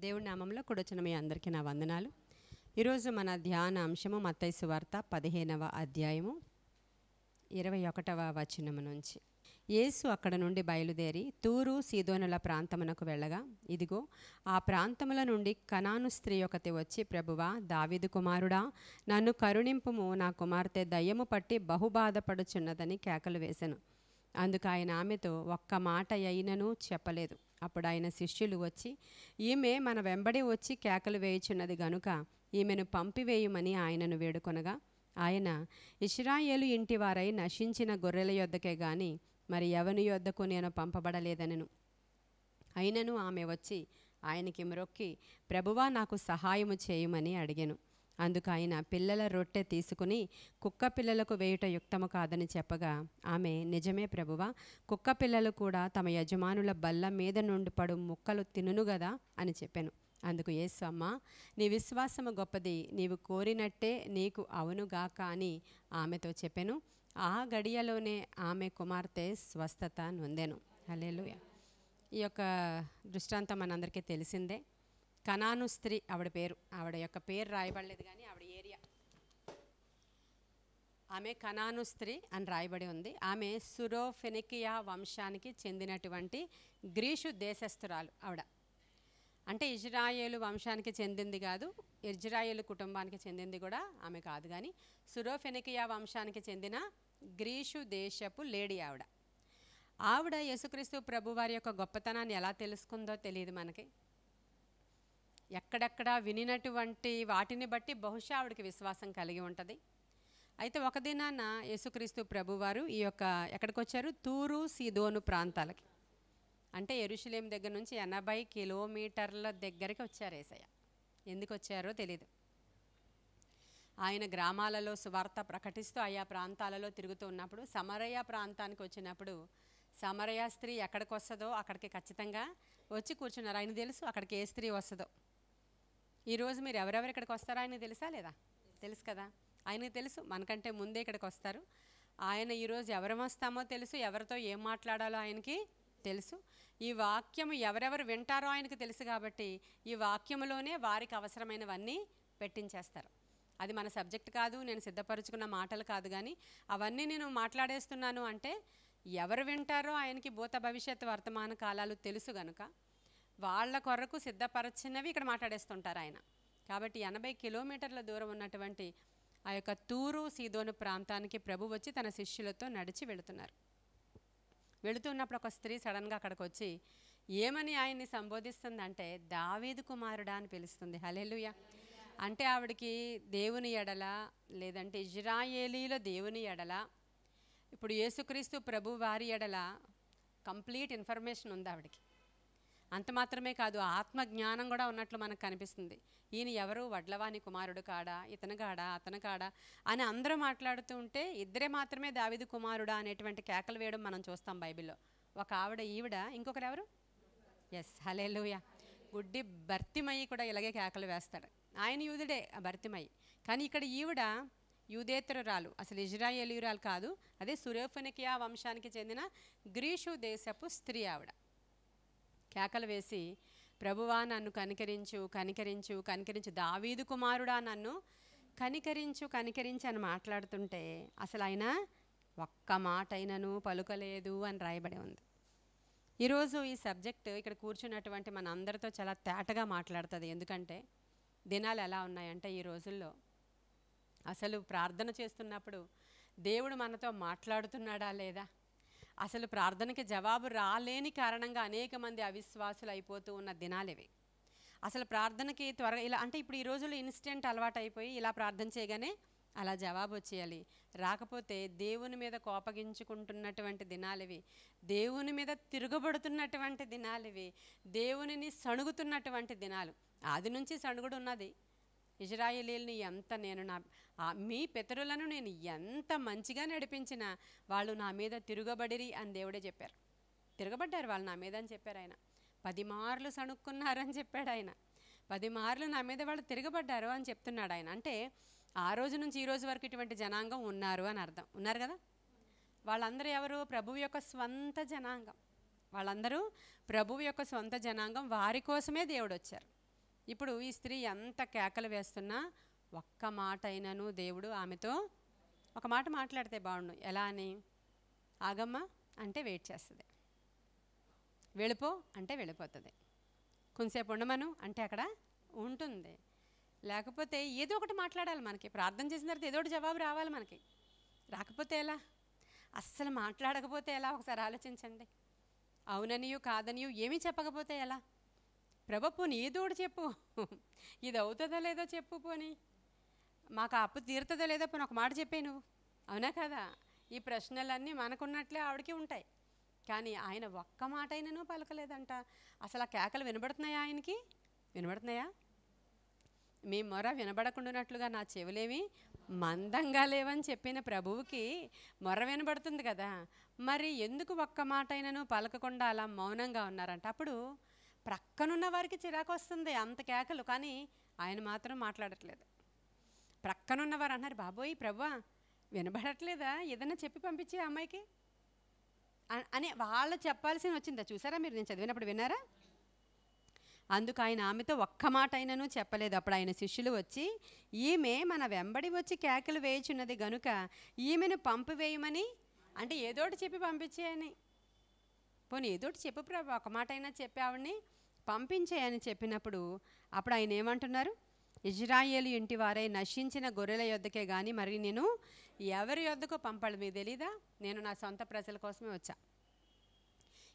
దేవుడి నామంలో కూడొచ్చిన మీ అందరికీ నా వందనాలు. ఈరోజు మన ధ్యాన అంశము మత్తయి సువార్త 15వ అధ్యాయము 21వ వచనము నుంచి. యేసు అక్కడ నుండి బయలుదేరి తూరు సీదోనుల ప్రాంతమునకు వెళ్ళగా, ఇదిగో ఆ ప్రాంతముల నుండి కనాను స్త్రీ ఒకటి వచ్చి, ప్రభువా, దావీదు కుమారుడా, నన్ను కరుణింపుము, నా కుమార్తె దయ్యము పట్టి బహుబాధపడుచున్నదని కేకలు వేసెను. అందుకు ఆయన ఆమెతో ఒక్క మాట అయినను చెప్పలేదు. అప్పుడు ఆయన శిష్యులు వచ్చి, ఈమె మన వెంబడి వచ్చి కేకలు వేయుచున్నది గనుక ఈమెను పంపివేయుమని ఆయనను వేడుకొనగా, ఆయన, ఇశ్రాయేలు ఇంటివారై నశించిన గొర్రెల యొద్దకే గాని మరి ఎవని యొద్దకు నేను పంపబడలేదనెను. అయినను ఆమె వచ్చి ఆయనకి మ్రొక్కి, ప్రభువా, నాకు సహాయము చేయుమని అడిగెను. అందుకు ఆయన, పిల్లల రొట్టె తీసుకుని కుక్క పిల్లలకు వేయుట యుక్తము కాదని చెప్పగా, ఆమె, నిజమే ప్రభువా, కుక్క పిల్లలు కూడా తమ యజమానుల బల్ల మీద నుండి పడు ముక్కలు తినును గదా అని చెప్పాను. అందుకు యేసు, అమ్మా, నీ విశ్వాసము గొప్పది, నీవు కోరినట్టే నీకు అవునుగాక అని ఆమెతో చెప్పెను. ఆ గడియలోనే ఆమె కుమార్తె స్వస్థత నొందెను. హల్లెలూయా. ఈ యొక్క దృష్టాంతం మనందరికీ తెలిసిందే. కనాను స్త్రీ ఆవిడ పేరు, ఆవిడ యొక్క పేరు రాయబడలేదు కానీ ఆవిడ ఏరియా, ఆమె కనాను స్త్రీ అని రాయబడి ఉంది. ఆమె సురోఫెనికియా వంశానికి చెందినటువంటి గ్రీసు దేశస్థురాలు. ఆవిడ అంటే ఇజ్రాయేలు వంశానికి చెందింది కాదు, ఇజ్రాయేలు కుటుంబానికి చెందింది కూడా ఆమె కాదు, కానీ సురోఫెనికియా వంశానికి చెందిన గ్రీసు దేశపు లేడీ ఆవిడ. ఆవిడ యేసుక్రీస్తు ప్రభువారి యొక్క గొప్పతనాన్ని ఎలా తెలుసుకుందో తెలియదు మనకి. ఎక్కడెక్కడ వినినటువంటి వాటిని బట్టి బహుశా ఆవిడకి విశ్వాసం కలిగి ఉంటుంది. అయితే ఒక దినాన యేసుక్రీస్తు ప్రభువారు ఈ యొక్క ఎక్కడికి వచ్చారు? తూరు సీదోను ప్రాంతాలకి, అంటే యెరూషలేం దగ్గర నుంచి 80 కిలోమీటర్ల దగ్గరికి వచ్చారు యేసయ్య. ఎందుకు వచ్చారో తెలీదు. ఆయన గ్రామాలలో సువార్త ప్రకటిస్తూ ఆయా ప్రాంతాలలో తిరుగుతూ ఉన్నప్పుడు సమరయ ప్రాంతానికి వచ్చినప్పుడు, సమరయ స్త్రీ ఎక్కడికి వస్తుందో అక్కడికి ఖచ్చితంగా వచ్చి కూర్చున్నారు. ఆయన తెలుసు అక్కడికి ఏ స్త్రీ వస్తుందో. ఈరోజు మీరు ఎవరెవరు ఇక్కడికి వస్తారో ఆయనకు తెలుసా లేదా? తెలుసు కదా. ఆయనకు తెలుసు మనకంటే ముందే ఇక్కడికి వస్తారు. ఆయన ఈరోజు ఎవరు వస్తామో తెలుసు, ఎవరితో ఏం మాట్లాడాలో ఆయనకి తెలుసు. ఈ వాక్యము ఎవరెవరు వింటారో ఆయనకు తెలుసు. కాబట్టి ఈ వాక్యములోనే వారికి అవసరమైనవన్నీ పెట్టించేస్తారు. అది మన సబ్జెక్ట్ కాదు, నేను సిద్ధపరుచుకున్న మాటలు కాదు, కానీ అవన్నీ నేను మాట్లాడేస్తున్నాను అంటే ఎవరు వింటారో ఆయనకి భూత భవిష్యత్ వర్తమాన కాలాలు తెలుసు గనుక వాళ్ళ కొరకు సిద్ధపరచినవి ఇక్కడ మాట్లాడేస్తుంటారు ఆయన. కాబట్టి 80 కిలోమీటర్ల దూరం ఉన్నటువంటి ఆ యొక్క తూరు సీదోను ప్రాంతానికి ప్రభు వచ్చి తన శిష్యులతో నడిచి వెళుతున్నారు. వెళుతున్నప్పుడు ఒక స్త్రీ సడన్గా అక్కడికి వచ్చి ఏమని ఆయన్ని సంబోధిస్తుందంటే, దావీదు కుమారుడా అని పిలుస్తుంది. హల్లెలూయా. అంటే ఆవిడికి దేవుని ఎడల, లేదంటే ఇజ్రాయేలీల దేవుని ఎడల, ఇప్పుడు యేసుక్రీస్తు ప్రభు వారి ఎడల కంప్లీట్ ఇన్ఫర్మేషన్ ఉంది ఆవిడికి. అంత మాత్రమే కాదు, ఆత్మ జ్ఞానం కూడా ఉన్నట్లు మనకు కనిపిస్తుంది. ఈయన ఎవరు? వడ్లవాని కుమారుడు కాడా, ఇతను కాడా, అతను కాడా అని అందరూ మాట్లాడుతూ ఉంటే ఇద్దరే మాత్రమే దావీదు కుమారుడా అనేటువంటి కేకలు వేయడం మనం చూస్తాం బైబిల్లో. ఒక ఆవిడ, ఈవిడ, ఇంకొకరు ఎవరు? ఎస్, హల్లెలూయా. గుడ్డి భర్తిమయి కూడా ఇలాగే కేకలు వేస్తాడు. ఆయన యూదుడే ఆ భర్తిమయి, కానీ ఇక్కడ ఈవిడ యూదేతరురాలు, అసలు ఇజ్రాయేలీయురాలు కాదు. అదే సురోఫెనికియా వంశానికి చెందిన గ్రీసు దేశపు స్త్రీ. ఆవిడ కేకలు వేసి, ప్రభువా, నన్ను కనికరించు, కనికరించు, కనికరించు, దావీదు కుమారుడా, నన్ను కనికరించు, కనికరించు అని మాట్లాడుతుంటే అసలు ఆయన ఒక్క మాట అయినను పలుకలేదు అని రాయబడి ఉంది. ఈరోజు ఈ సబ్జెక్ట్ ఇక్కడ కూర్చున్నటువంటి మన అందరితో చాలా తేటగా మాట్లాడుతుంది. ఎందుకంటే దినాలు ఎలా ఉన్నాయంటే, ఈ రోజుల్లో అసలు ప్రార్థన చేస్తున్నప్పుడు దేవుడు మనతో మాట్లాడుతున్నాడా లేదా, అసలు ప్రార్థనకి జవాబు రాలేని కారణంగా అనేక మంది అవిశ్వాసులు అయిపోతూ ఉన్న దినాలివి. అసలు ప్రార్థనకి త్వరగా ఇలా అంటే ఇప్పుడు ఈ రోజుల్లో ఇన్స్టెంట్ అలవాటు అయిపోయి ఇలా ప్రార్థన చేయగానే అలా జవాబు వచ్చేయాలి. రాకపోతే దేవుని మీద కోపగించుకుంటున్నటువంటి దినాలివి, దేవుని మీద తిరగబడుతున్నటువంటి దినాలివి, దేవునిని సణుగుతున్నటువంటి దినాలు. ఆది నుంచి సణుగుడు ఉన్నది. ఇజ్రాయేలీల్ని ఎంత నేను మీ పితరులను నేను ఎంత మంచిగా నడిపించినా వాళ్ళు నా మీద తిరగబడిరి అని దేవుడే చెప్పారు. తిరగబడ్డారు వాళ్ళు నా మీద అని చెప్పారు ఆయన. 10 మార్లు సణుక్కున్నారని చెప్పాడు ఆయన. 10 మార్లు నా మీద వాళ్ళు తిరగబడ్డారు అని చెప్తున్నాడు ఆయన. అంటే ఆ రోజు నుంచి ఈ రోజు వరకు ఇటువంటి జనాంగం ఉన్నారు అని అర్థం. ఉన్నారు కదా. వాళ్ళందరూ ఎవరు? ప్రభువు యొక్క స్వంత జనాంగం. వాళ్ళందరూ ప్రభువు యొక్క సొంత జనాంగం. వారి కోసమే దేవుడు వచ్చారు. ఇప్పుడు ఈ స్త్రీ ఎంత కేకలు వేస్తున్నా ఒక్క మాట అయినను దేవుడు ఆమెతో ఒక మాట మాట్లాడితే బాగుండు. ఎలా అని? ఆగమ్మా అంటే వెయిట్ చేస్తుంది, వెళ్ళిపో అంటే వెళ్ళిపోతుంది, కొంతసేపు ఉండమను అంటే అక్కడ ఉంటుంది. లేకపోతే ఏదో ఒకటి మాట్లాడాలి మనకి. ప్రార్థన చేసిన తర్వాత ఏదో ఒకటి జవాబు రావాలి మనకి. రాకపోతే ఎలా? అస్సలు మాట్లాడకపోతే ఎలా? ఒకసారి ఆలోచించండి. అవుననియు కాదనియు ఏమీ చెప్పకపోతే ఎలా? ప్రభు పోనీ ఏదో ఒకటి చెప్పు, ఇది అవుతుందో లేదో చెప్పు, పోనీ మాకు అప్పు తీరుతుందో లేదో పోనీ ఒక మాట చెప్పే నువ్వు. అవునా కదా? ఈ ప్రశ్నలన్నీ మనకున్నట్లే ఆవిడకి ఉంటాయి. కానీ ఆయన ఒక్క మాట అయినను పలకలేదంట. అసలు ఆ కేకలు వినబడుతున్నాయా? ఆయనకి వినబడుతున్నాయా? మీ మొర వినబడకుండానట్లుగా నా చెవులేమి మందంగా లేవని చెప్పిన ప్రభువుకి మొర వినబడుతుంది కదా. మరి ఎందుకు ఒక్క మాట అయినను పలకకుండా అలా మౌనంగా ఉన్నారంట? అప్పుడు ప్రక్కనున్న వారికి చిరాకు వస్తుంది అంత కేకలు, కానీ ఆయన మాత్రం మాట్లాడట్లేదు. ప్రక్కనున్నవారు అన్నారు, బాబోయ్ ప్రభువా వినబడట్లేదా, ఏదన్నా చెప్పి పంపించే అమ్మాయికి అని వాళ్ళు చెప్పాల్సి వచ్చిందా? చూసారా మీరు? నేను చదివినప్పుడు విన్నారా? అందుకు ఆయన ఆమెతో ఒక్క మాట అయినను చెప్పలేదు. అప్పుడు ఆయన శిష్యులు వచ్చి, ఈమె మన వెంబడి వచ్చి కేకలు వేయుచున్నది గనుక ఈమెను పంపివేయమని, అంటే ఏదోటి చెప్పి పంపించేయని. పోనీ ఏదోటి చెప్పు ప్రభు, ఒక మాట అయినా చెప్పి ఆవిడ్ని పంపించేయని చెప్పినప్పుడు అప్పుడు ఆయన ఏమంటున్నారు? ఇజ్రాయేలు ఇంటి వారై నశించిన గొర్రెల యొద్దకే కానీ మరి నేను ఎవరి యొద్దకో పంపాలి. మీకు తెలీదా? నేను నా సొంత ప్రజల కోసమే వచ్చా,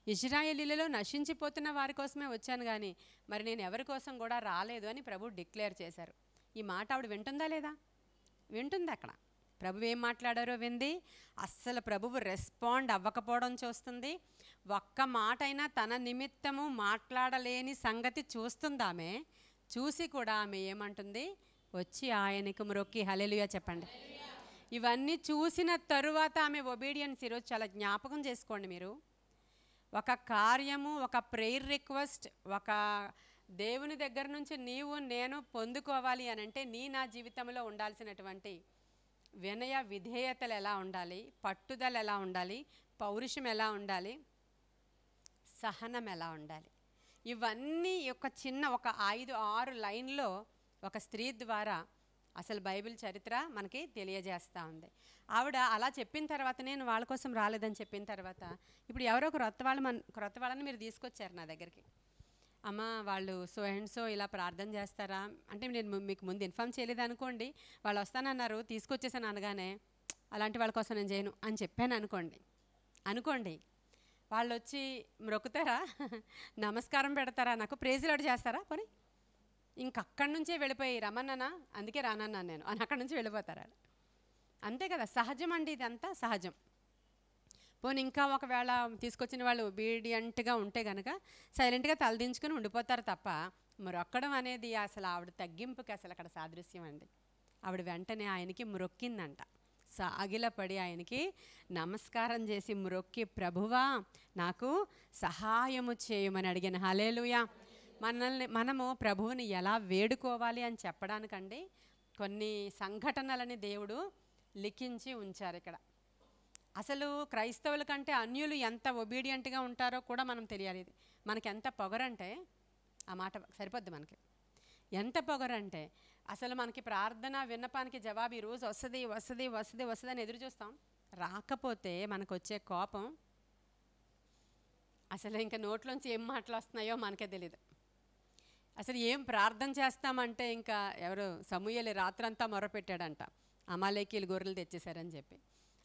ఇజ్రాయేలీలలో నశించిపోతున్న వారి కోసమే వచ్చాను, కానీ మరి నేను ఎవరి కోసం కూడా రాలేదు అని ప్రభు డిక్లేర్ చేశారు. ఈ మాట ఆవిడ వింటుందా లేదా? వింటుంది. అక్కడ ప్రభు ఏం మాట్లాడారో వింది. అస్సలు ప్రభువు రెస్పాండ్ అవ్వకపోవడం చూస్తుంది. ఒక్క మాట అయినా తన నిమిత్తము మాట్లాడలేని సంగతి చూస్తుంది ఆమె. చూసి కూడా ఆమె ఏమంటుంది? వచ్చి ఆయనకు మ్రొక్కి హల్లెలూయా చెప్పండి. ఇవన్నీ చూసిన తరువాత ఆమె ఒబీడియన్స్. ఈరోజు చాలా జ్ఞాపకం చేసుకోండి మీరు. ఒక కార్యము, ఒక ప్రేయర్ రిక్వెస్ట్, ఒక దేవుని దగ్గర నుంచి నీవు నేను పొందుకోవాలి అని అంటే నా జీవితంలో ఉండాల్సినటువంటి వినయ విధేయతలు ఎలా ఉండాలి, పట్టుదల ఎలా ఉండాలి, పౌరుషం ఎలా ఉండాలి, సహనం ఎలా ఉండాలి, ఇవన్నీ ఒక 5-6 లైన్లో ఒక స్త్రీ ద్వారా అసలు బైబిల్ చరిత్ర మనకి తెలియజేస్తూ ఉంది. ఆవిడ అలా చెప్పిన తర్వాత, నేను వాళ్ళ కోసం రాలేదని చెప్పిన తర్వాత, ఇప్పుడు ఎవరో ఒక క్రొత్త వాళ్ళని మీరు తీసుకొచ్చారు నా దగ్గరికి. అమ్మ వాళ్ళు సో అండ్ సో ఇలా ప్రార్థన చేస్తారా అంటే, నేను మీకు ముందు ఇన్ఫామ్ చేయలేదు అనుకోండి, వాళ్ళు వస్తానన్నారు తీసుకొచ్చేసాను అనగానే అలాంటి వాళ్ళ కోసం నేను చేయను అని చెప్పాను అనుకోండి. వాళ్ళు వచ్చి మ్రొక్కుతారా, నమస్కారం పెడతారా, నాకు ప్రైజ్ లార్డ్ చేస్తారా, పోనీ ఇంకక్కడి నుంచే వెళ్ళిపోయి రమ్మన్నానా అందుకే రానన్నాను నేను అని అక్కడి నుంచి వెళ్ళిపోతారా? అంతే కదా, సహజం అండి, ఇదంతా సహజం. పోనీ ఇంకా ఒకవేళ తీసుకొచ్చిన వాళ్ళు ఒబీడియంట్గా ఉంటే కనుక సైలెంట్గా తలదించుకొని ఉండిపోతారు తప్ప, మ్రొక్కడం అనేది అసలు ఆవిడ తగ్గింపుకి అసలు అక్కడ సాదృశ్యం అండి. ఆవిడ వెంటనే ఆయనకి మ్రొక్కిందంట. సాగిలపడి ఆయనకి నమస్కారం చేసి మ్రొక్కి, ప్రభువా నాకు సహాయము చేయమని అడిగాను. హల్లెలూయా. మనము ప్రభువుని ఎలా వేడుకోవాలి అని చెప్పడానికండి కొన్ని సంఘటనలని దేవుడు లిఖించి ఉంచారు ఇక్కడ. అసలు క్రైస్తవుల కంటే అన్యులు ఎంత ఒబీడియంట్గా ఉంటారో కూడా మనం తెలియాలి. మనకి ఎంత పొగరంటే, ఆ మాట సరిపోద్ది మనకి, ఎంత పొగరంటే అసలు మనకి ప్రార్థన విన్నపానికి జవాబు ఈరోజు వస్తుంది అని ఎదురు చూస్తాం. రాకపోతే మనకు వచ్చే కోపం అసలు ఇంకా నోట్లోంచి ఏం మాటలు వస్తున్నాయో మనకే తెలియదు. అసలు ఏం ప్రార్థన చేస్తామంటే, ఇంకా ఎవరు సమూయేలు రాత్రంతా మొరపెట్టాడంట, అమాలేకీయులు గొర్రెలు తెచ్చేశారని చెప్పి.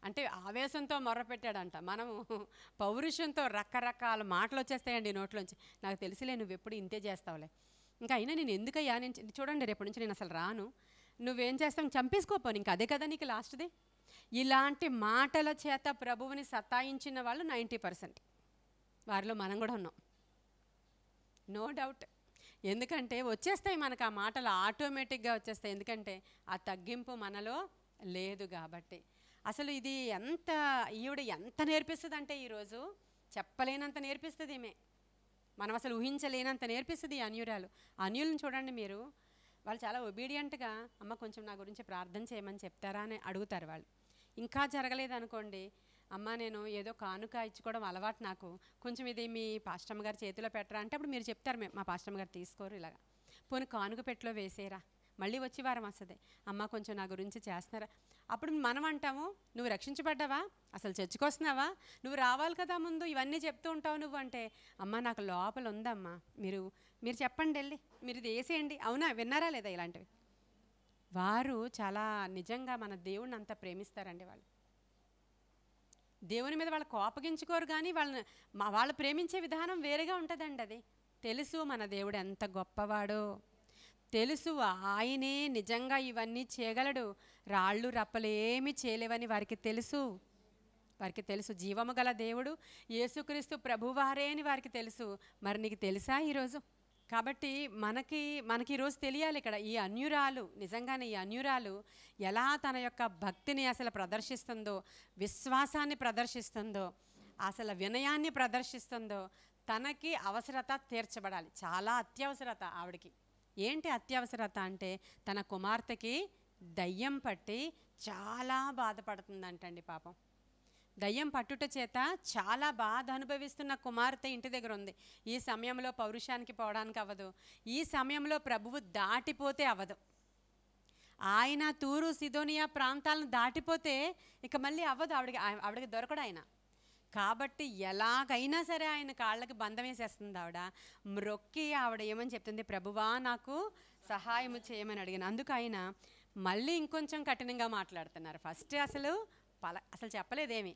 అంటే ఆవేశంతో మొర్రపెట్టాడంట. మనము పౌరుషంతో రకరకాల మాటలు వచ్చేస్తాయండి నోట్లోంచి. నాకు తెలిసిలే నువ్వు ఎప్పుడు ఇంతే చేస్తావులే, ఇంకా అయినా నేను ఎందుకయ్యా, నేను చూడండి రేపటి నుంచి నేను అసలు రాను, నువ్వేం చేస్తావు చంపేసుకోపోను, ఇంకా అదే కదా నీకు లాస్ట్ది. ఇలాంటి మాటల చేత ప్రభువుని సతాయించిన వాళ్ళు 90%. వారిలో మనం కూడా ఉన్నాం, నో డౌట్. ఎందుకంటే వచ్చేస్తాయి మనకు ఆ మాటలు, ఆటోమేటిక్గా వచ్చేస్తాయి. ఎందుకంటే ఆ తగ్గింపు మనలో లేదు కాబట్టి. అసలు ఇది ఈవిడ ఎంత నేర్పిస్తుంది అంటే, ఈరోజు చెప్పలేనంత నేర్పిస్తుంది ఈమె. మనం అసలు ఊహించలేనంత నేర్పిస్తుంది అన్యురాలు. అన్యులను చూడండి మీరు, వాళ్ళు చాలా ఒబీడియంట్గా, అమ్మ కొంచెం నా గురించి ప్రార్థన చేయమని చెప్తారా అని అడుగుతారు వాళ్ళు. ఇంకా జరగలేదు అనుకోండి, అమ్మ నేను ఏదో కానుక ఇచ్చుకోవడం అలవాటు నాకు, కొంచెం ఇది మీ పాస్టమ్ గారి చేతిలో పెట్టరా అంటే అప్పుడు మీరు చెప్తారు, మా పాస్టమ్ గారు తీసుకోరు ఇలాగా. పోనీ కానుక పెట్టెలో వేసేరా, మళ్ళీ వచ్చి వారం వస్తుంది, అమ్మ కొంచెం నా గురించి చేస్తున్నారా. అప్పుడు మనం అంటాము, నువ్వు రక్షించబడ్డావా, అసలు చర్చికి వస్తున్నావా, నువ్వు రావాలి కదా ముందు, ఇవన్నీ చెప్తూ ఉంటావు నువ్వు అంటే, అమ్మ నాకు లోపల ఉందమ్మా, మీరు చెప్పండి వెళ్ళి, మీరు ఇది వేసేయండి. అవునా, విన్నారా లేదా ఇలాంటివి. వారు చాలా నిజంగా మన దేవుణ్ణి అంత ప్రేమిస్తారండి. దేవుని మీద వాళ్ళు కోపగించుకోరు, కానీ వాళ్ళు ప్రేమించే విధానం వేరేగా ఉంటుందండి. అది తెలుసు మన దేవుడు ఎంత గొప్పవాడో, తెలుసు ఆయనే నిజంగా ఇవన్నీ చేయగలడు, రాళ్ళు రప్పలు ఏమి చేయలేవని వారికి తెలుసు. జీవము గల దేవుడు యేసుక్రీస్తు ప్రభువారే అని వారికి తెలుసు. మరి నీకు తెలుసా ఈరోజు? కాబట్టి మనకి ఈరోజు తెలియాలి ఇక్కడ, ఈ అన్యురాలు నిజంగానే ఈ అన్యురాలు ఎలా తన యొక్క భక్తిని అసలు ప్రదర్శిస్తుందో, విశ్వాసాన్ని ప్రదర్శిస్తుందో, అసలు వినయాన్ని ప్రదర్శిస్తుందో. తనకి అవసరత తీర్చబడాలి, చాలా అత్యవసరత ఆవిడికి. ఏంటి అత్యవసరత అంటే, తన కుమార్తెకి దయ్యం పట్టి చాలా బాధపడుతుందంటండి పాపం. దయ్యం పట్టుట చేత చాలా బాధ అనుభవిస్తున్న కుమార్తె ఇంటి దగ్గర ఉంది. ఈ సమయంలో పౌరుషానికి పోవడానికి అవ్వదు, ఈ సమయంలో ప్రభువు దాటిపోతే అవ్వదు. ఆయన తూరు సిదోనియా ప్రాంతాలను దాటిపోతే ఇక మళ్ళీ అవ్వదు, ఆవిడకి దొరకడు ఆయన. కాబట్టి ఎలాగైనా సరే ఆయన కాళ్ళకి బంధం వేసేస్తుంది ఆవిడ. మ్రొక్కి ఆవిడ ఏమని చెప్తుంది, ప్రభువా నాకు సహాయము చేయమని అడిగిన. అందుకు ఆయన మళ్ళీ ఇంకొంచెం కఠినంగా మాట్లాడుతున్నారు. ఫస్ట్ అసలు చెప్పలేదేమి,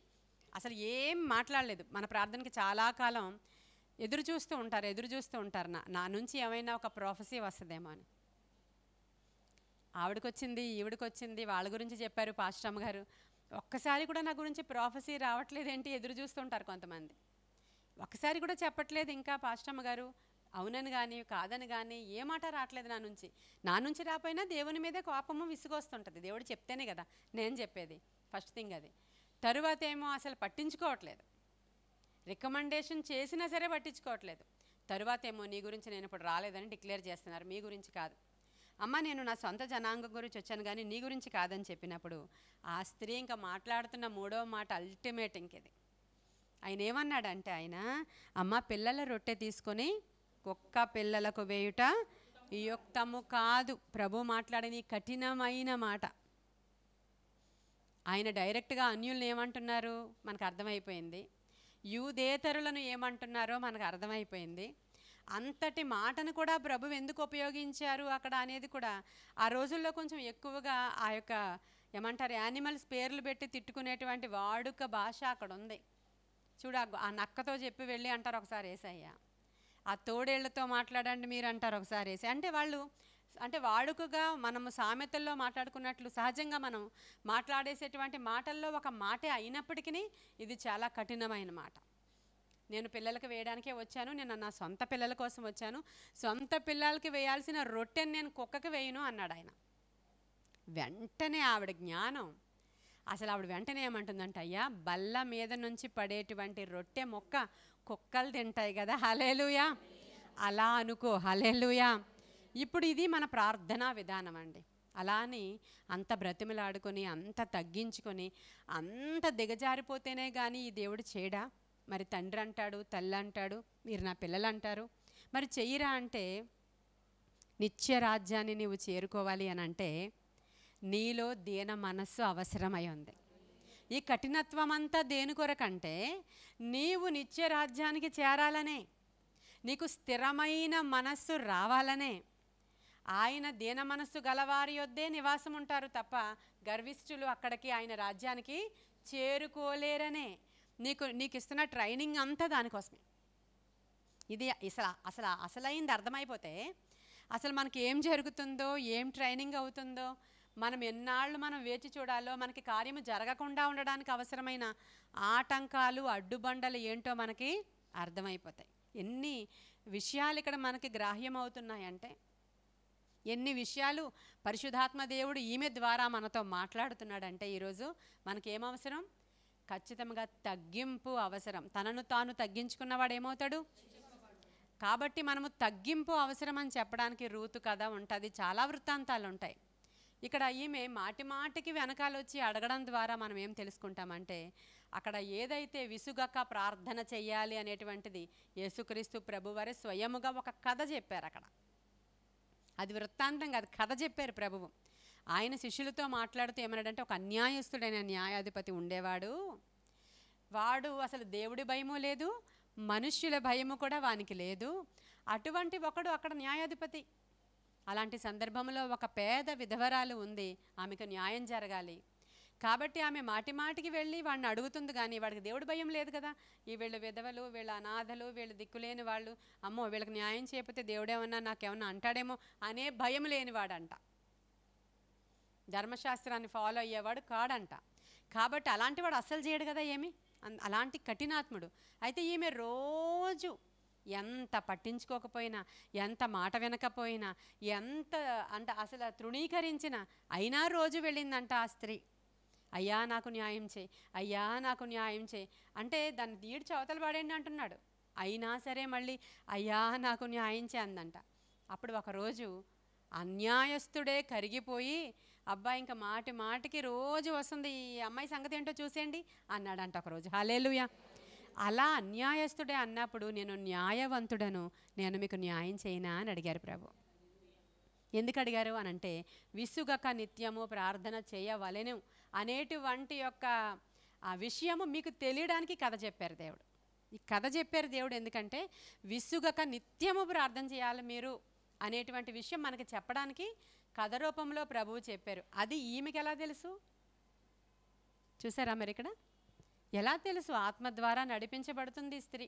అసలు ఏం మాట్లాడలేదు. మన ప్రార్థనకి చాలా కాలం ఎదురు చూస్తూ ఉంటారు నా నుంచి ఏమైనా ఒక ప్రొఫెసీ వస్తుందేమో అని. ఆవిడకొచ్చింది, ఈవిడకొచ్చింది, వాళ్ళ గురించి చెప్పారు పాస్టర్ అమ్మగారు. ఒక్కసారి కూడా నా గురించి ప్రొఫెసీ రావట్లేదేంటి, ఎదురు చూస్తుంటారు కొంతమంది. ఒక్కసారి కూడా చెప్పట్లేదు ఇంకా పాస్టర్ అమ్మగారు, అవునని కానీ కాదని కానీ ఏ మాట రావట్లేదు నా నుంచి రాపోయినా దేవుని మీదే కోపము విసుగొస్తుంటుంది. దేవుడు చెప్తేనే కదా నేను చెప్పేది, ఫస్ట్ థింగ్ అది. తరువాత ఏమో అసలు పట్టించుకోవట్లేదు, రికమెండేషన్ చేసినా సరే పట్టించుకోవట్లేదు. తరువాత ఏమో నీ గురించి నేను ఇప్పుడు రాలేదని డిక్లేర్ చేస్తున్నారు, మీ గురించి కాదు. అమ్మ నేను నా సొంత జనాంగం గురించి వచ్చాను కానీ నీ గురించి కాదని చెప్పినప్పుడు ఆ స్త్రీ ఇంకా మాట్లాడుతున్న మూడవ మాట అల్టిమేట్ ఇంకేది. ఆయన ఏమన్నాడంటే, ఆయన అమ్మ పిల్లల రొట్టె తీసుకొని కుక్క పిల్లలకు వేయుట యుక్తము కాదు. ప్రభు మాట్లాడని కఠినమైన మాట. ఆయన డైరెక్ట్గా అన్యుల్ని ఏమంటున్నారు మనకు అర్థమైపోయింది, యూదేతరులను ఏమంటున్నారో మనకు అర్థమైపోయింది. అంతటి మాటను కూడా ప్రభు ఎందుకు ఉపయోగించారు అక్కడ అనేది కూడా ఆ రోజుల్లో కొంచెం ఎక్కువగా ఆ యొక్క ఏమంటారు యానిమల్స్ పేర్లు పెట్టి తిట్టుకునేటువంటి వాడుక భాష అక్కడ ఉంది. చూడ ఆ నక్కతో చెప్పి వెళ్ళి అంటారు ఒకసారి యేసయ్య, ఆ తోడేళ్లతో మాట్లాడండి మీరు అంటారు ఒకసారి వేసి. అంటే వాడుకగా మనము సామెతల్లో మాట్లాడుకున్నట్లు సహజంగా మనం మాట్లాడేసేటువంటి మాటల్లో ఒక మాటే అయినప్పటికీ ఇది చాలా కఠినమైన మాట. నేను పిల్లలకి వేయడానికే వచ్చాను, నేను నా సొంత పిల్లల కోసం వచ్చాను, సొంత పిల్లలకి వేయాల్సిన రొట్టెని నేను కుక్కకి వేయను అన్నాడు ఆయన. వెంటనే ఆవిడ జ్ఞానం, అసలు ఆవిడ వెంటనే ఏమంటుందంట, అయ్యా బల్ల మీద నుంచి పడేటువంటి రొట్టె మొక్క కుక్కలు తింటాయి కదా, హల్లెలూయా, అలా అనుకో, హల్లెలూయా. ఇప్పుడు ఇది మన ప్రార్థనా విధానం అండి. అలా అని అంత బ్రతిమలాడుకొని అంత తగ్గించుకొని అంత దిగజారిపోతేనే కానీ ఈ దేవుడు చేయడా? మరి తండ్రి అంటాడు, తల్లి అంటాడు, మీరు నా పిల్లలు అంటారు, మరి చెయ్యరా అంటే, నిత్య రాజ్యాన్ని నీవు చేరుకోవాలి అని అంటే నీలో దీన మనస్సు అవసరమై ఉంది. ఈ కఠినత్వం అంతా దేని కొరకంటే నీవు నిత్య రాజ్యానికి చేరాలనే, నీకు స్థిరమైన మనస్సు రావాలనే. ఆయన దీన మనస్సు గలవారి యొద్దే నివాసం ఉంటారు తప్ప గర్విష్ఠులు అక్కడికి ఆయన రాజ్యానికి చేరుకోలేరనే. నీకు ఇస్తున్న ట్రైనింగ్ అంతా దానికోసమే. ఇది అసలైంది అర్థమైపోతే అసలు మనకి ఏం జరుగుతుందో, ఏం ట్రైనింగ్ అవుతుందో, మనం ఎన్నాళ్ళు మనం వేచి చూడాలో, మనకి కార్యము జరగకుండా ఉండడానికి అవసరమైన ఆటంకాలు అడ్డుబండలు ఏంటో మనకి అర్థమైపోతాయి. ఎన్ని విషయాలు ఇక్కడ మనకి గ్రాహ్యం అవుతున్నాయంటే, ఎన్ని విషయాలు పరిశుద్ధాత్మ దేవుడు ఈమె ద్వారా మనతో మాట్లాడుతున్నాడంటే ఈరోజు మనకేమవసరం? ఖచ్చితంగా తగ్గింపు అవసరం. తనను తాను తగ్గించుకున్నవాడు ఏమవుతాడు? కాబట్టి మనము తగ్గింపు అవసరం అని చెప్పడానికి రూతు కథ ఉంటుంది, చాలా వృత్తాంతాలు ఉంటాయి. ఇక్కడ ఈమె మాటి మాటికి వెనకాల వచ్చి అడగడం ద్వారా మనం ఏం తెలుసుకుంటామంటే, అక్కడ ఏదైతే విసుగక ప్రార్థన చెయ్యాలి అనేటువంటిది యేసుక్రీస్తు ప్రభువారే స్వయముగా ఒక కథ చెప్పారు. అక్కడ అది వృత్తాంతం కాదు, కథ చెప్పారు ప్రభువు. ఆయన శిష్యులతో మాట్లాడుతూ ఏమన్నాడంటే, ఒక అన్యాయస్తుడైన న్యాయాధిపతి ఉండేవాడు. వాడు అసలు దేవుడి భయము లేదు, మనుష్యుల భయము కూడా వానికి లేదు. అటువంటి ఒకడు అక్కడ న్యాయాధిపతి. అలాంటి సందర్భంలో ఒక పేద విధవరాలు ఉంది, ఆమెకు న్యాయం జరగాలి. కాబట్టి ఆమె మాటి మాటికి వెళ్ళి వాడిని అడుగుతుంది, కానీ వాడికి దేవుడి భయం లేదు కదా. ఈ వీళ్ళు విధవలు, వీళ్ళ అనాథలు, వీళ్ళు దిక్కులేని వాళ్ళు, అమ్మో వీళ్ళకి న్యాయం చేయకపోతే దేవుడేమన్నా నాకేమన్నా అంటాడేమో అనే భయం లేనివాడంట. ధర్మశాస్త్రాన్ని ఫాలో అయ్యేవాడు కాడంట. కాబట్టి అలాంటి వాడు అస్సలు చేయడు కదా ఏమి, అలాంటి కఠినాత్ముడు. అయితే ఈమె రోజు ఎంత పట్టించుకోకపోయినా, ఎంత మాట వినకపోయినా, ఎంత అంటే అసలు తృణీకరించిన అయినా రోజు వెళ్ళిందంట ఆ స్త్రీ. అయ్యా నాకు న్యాయం చేయి, అయ్యా నాకు న్యాయం చేయి అంటే దాన్ని తీడ్చి అవతల పడేయండి అంటున్నాడు. అయినా సరే మళ్ళీ అయ్యా నాకు న్యాయం చేయి అందంట. అప్పుడు ఒకరోజు అన్యాయస్తుడే కరిగిపోయి, అబ్బా ఇంకా మాటి మాటికి రోజు వస్తుంది, ఈ అమ్మాయి సంగతి ఏంటో చూసేయండి అన్నాడంట ఒకరోజు. హల్లెలూయా. అలా అన్యాయస్తుడే అన్నప్పుడు, నేను న్యాయవంతుడను, నేను మీకు న్యాయం చేయనా అని అడిగారు ప్రభు. ఎందుకు అడిగారు అని అంటే, విసుగక నిత్యము ప్రార్థన చేయవలెను అనేటువంటి యొక్క ఆ విషయము మీకు తెలియడానికి కథ చెప్పారు దేవుడు. ఈ కథ చెప్పారు దేవుడు ఎందుకంటే, విసుగక నిత్యము ప్రార్థన చేయాలి మీరు అనేటువంటి విషయం మనకి చెప్పడానికి కథ రూపంలో ప్రభువు చెప్పారు. అది ఈమెకి ఎలా తెలుసు చూసారా మరి ఇక్కడ? ఎలా తెలుసు? ఆత్మ ద్వారా నడిపించబడుతుంది స్త్రీ.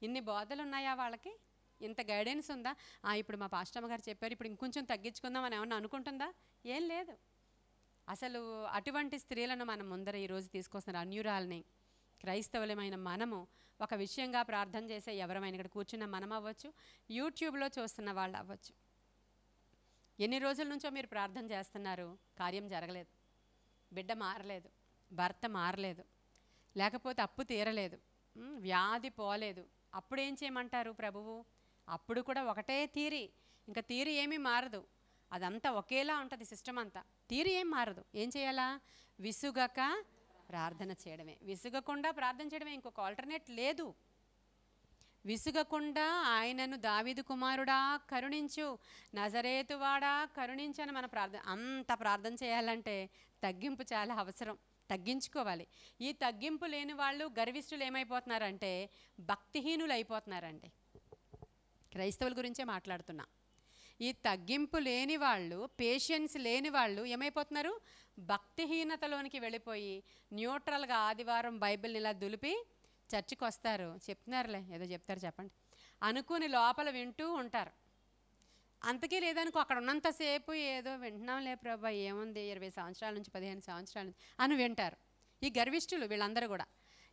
ఇన్ని బోధలు ఉన్నాయా వాళ్ళకి? ఇంత గైడెన్స్ ఉందా? ఇప్పుడు మా పాస్టమ్మ గారు చెప్పారు, ఇప్పుడు ఇంకొంచెం తగ్గించుకుందాం అని ఏమన్నా అనుకుంటుందా? ఏం లేదు. అసలు అటువంటి స్త్రీలను మనం ముందర ఈరోజు తీసుకొస్తున్నారు. అన్యురాల్ని క్రైస్తవులమైన మనము ఒక విషయంగా ప్రార్థన చేసే ఎవరమైనా ఇక్కడ కూర్చున్న మనం అవ్వచ్చు, యూట్యూబ్లో చూస్తున్న వాళ్ళు అవ్వచ్చు. ఎన్ని రోజుల నుంచో మీరు ప్రార్థన చేస్తున్నారు, కార్యం జరగలేదు, బిడ్డ మారలేదు, భర్త మారలేదు, లేకపోతే అప్పు తీరలేదు, వ్యాధి పోలేదు. అప్పుడు ఏం చేయమంటారు ప్రభువు? అప్పుడు కూడా ఒకటే తీరి, ఇంకా తీరి ఏమీ మారదు, అదంతా ఒకేలా ఉంటుంది సిస్టమ్ అంతా, తీరి ఏం మారదు. ఏం చేయాలా? విసుగక ప్రార్థన చేయడమే. విసుగకుండా ప్రార్థన చేయడమే, ఇంకొక ఆల్టర్నేట్ లేదు. విసుగకుండా ఆయనను దావీదు కుమారుడా కరుణించు, నజరేతువాడా కరుణించని మన ప్రార్థన. అంత ప్రార్థన చేయాలంటే తగ్గింపు చాలా అవసరం, తగ్గించుకోవాలి. ఈ తగ్గింపు లేని వాళ్ళు గర్విష్ఠులు ఏమైపోతున్నారంటే భక్తిహీనులు అయిపోతున్నారండి. క్రైస్తవుల గురించే మాట్లాడుతున్నా. ఈ తగ్గింపు లేని వాళ్ళు, పేషెన్స్ లేని వాళ్ళు ఏమైపోతున్నారు? భక్తిహీనతలోనికి వెళ్ళిపోయి న్యూట్రల్గా ఆదివారం బైబిల్ని ఇలా దులిపి చర్చికి వస్తారు, చెప్తున్నారులే ఏదో చెప్తారు చెప్పండి అనుకుని లోపల వింటూ ఉంటారు. అంతకీ లేదనుకో, అక్కడ ఉన్నంతసేపు ఏదో వింటున్నాంలే ప్రభా, ఏముంది 20 సంవత్సరాల నుంచి 15 సంవత్సరాల నుంచి అని వింటారు. ఈ గర్విష్ఠులు వీళ్ళందరూ కూడా.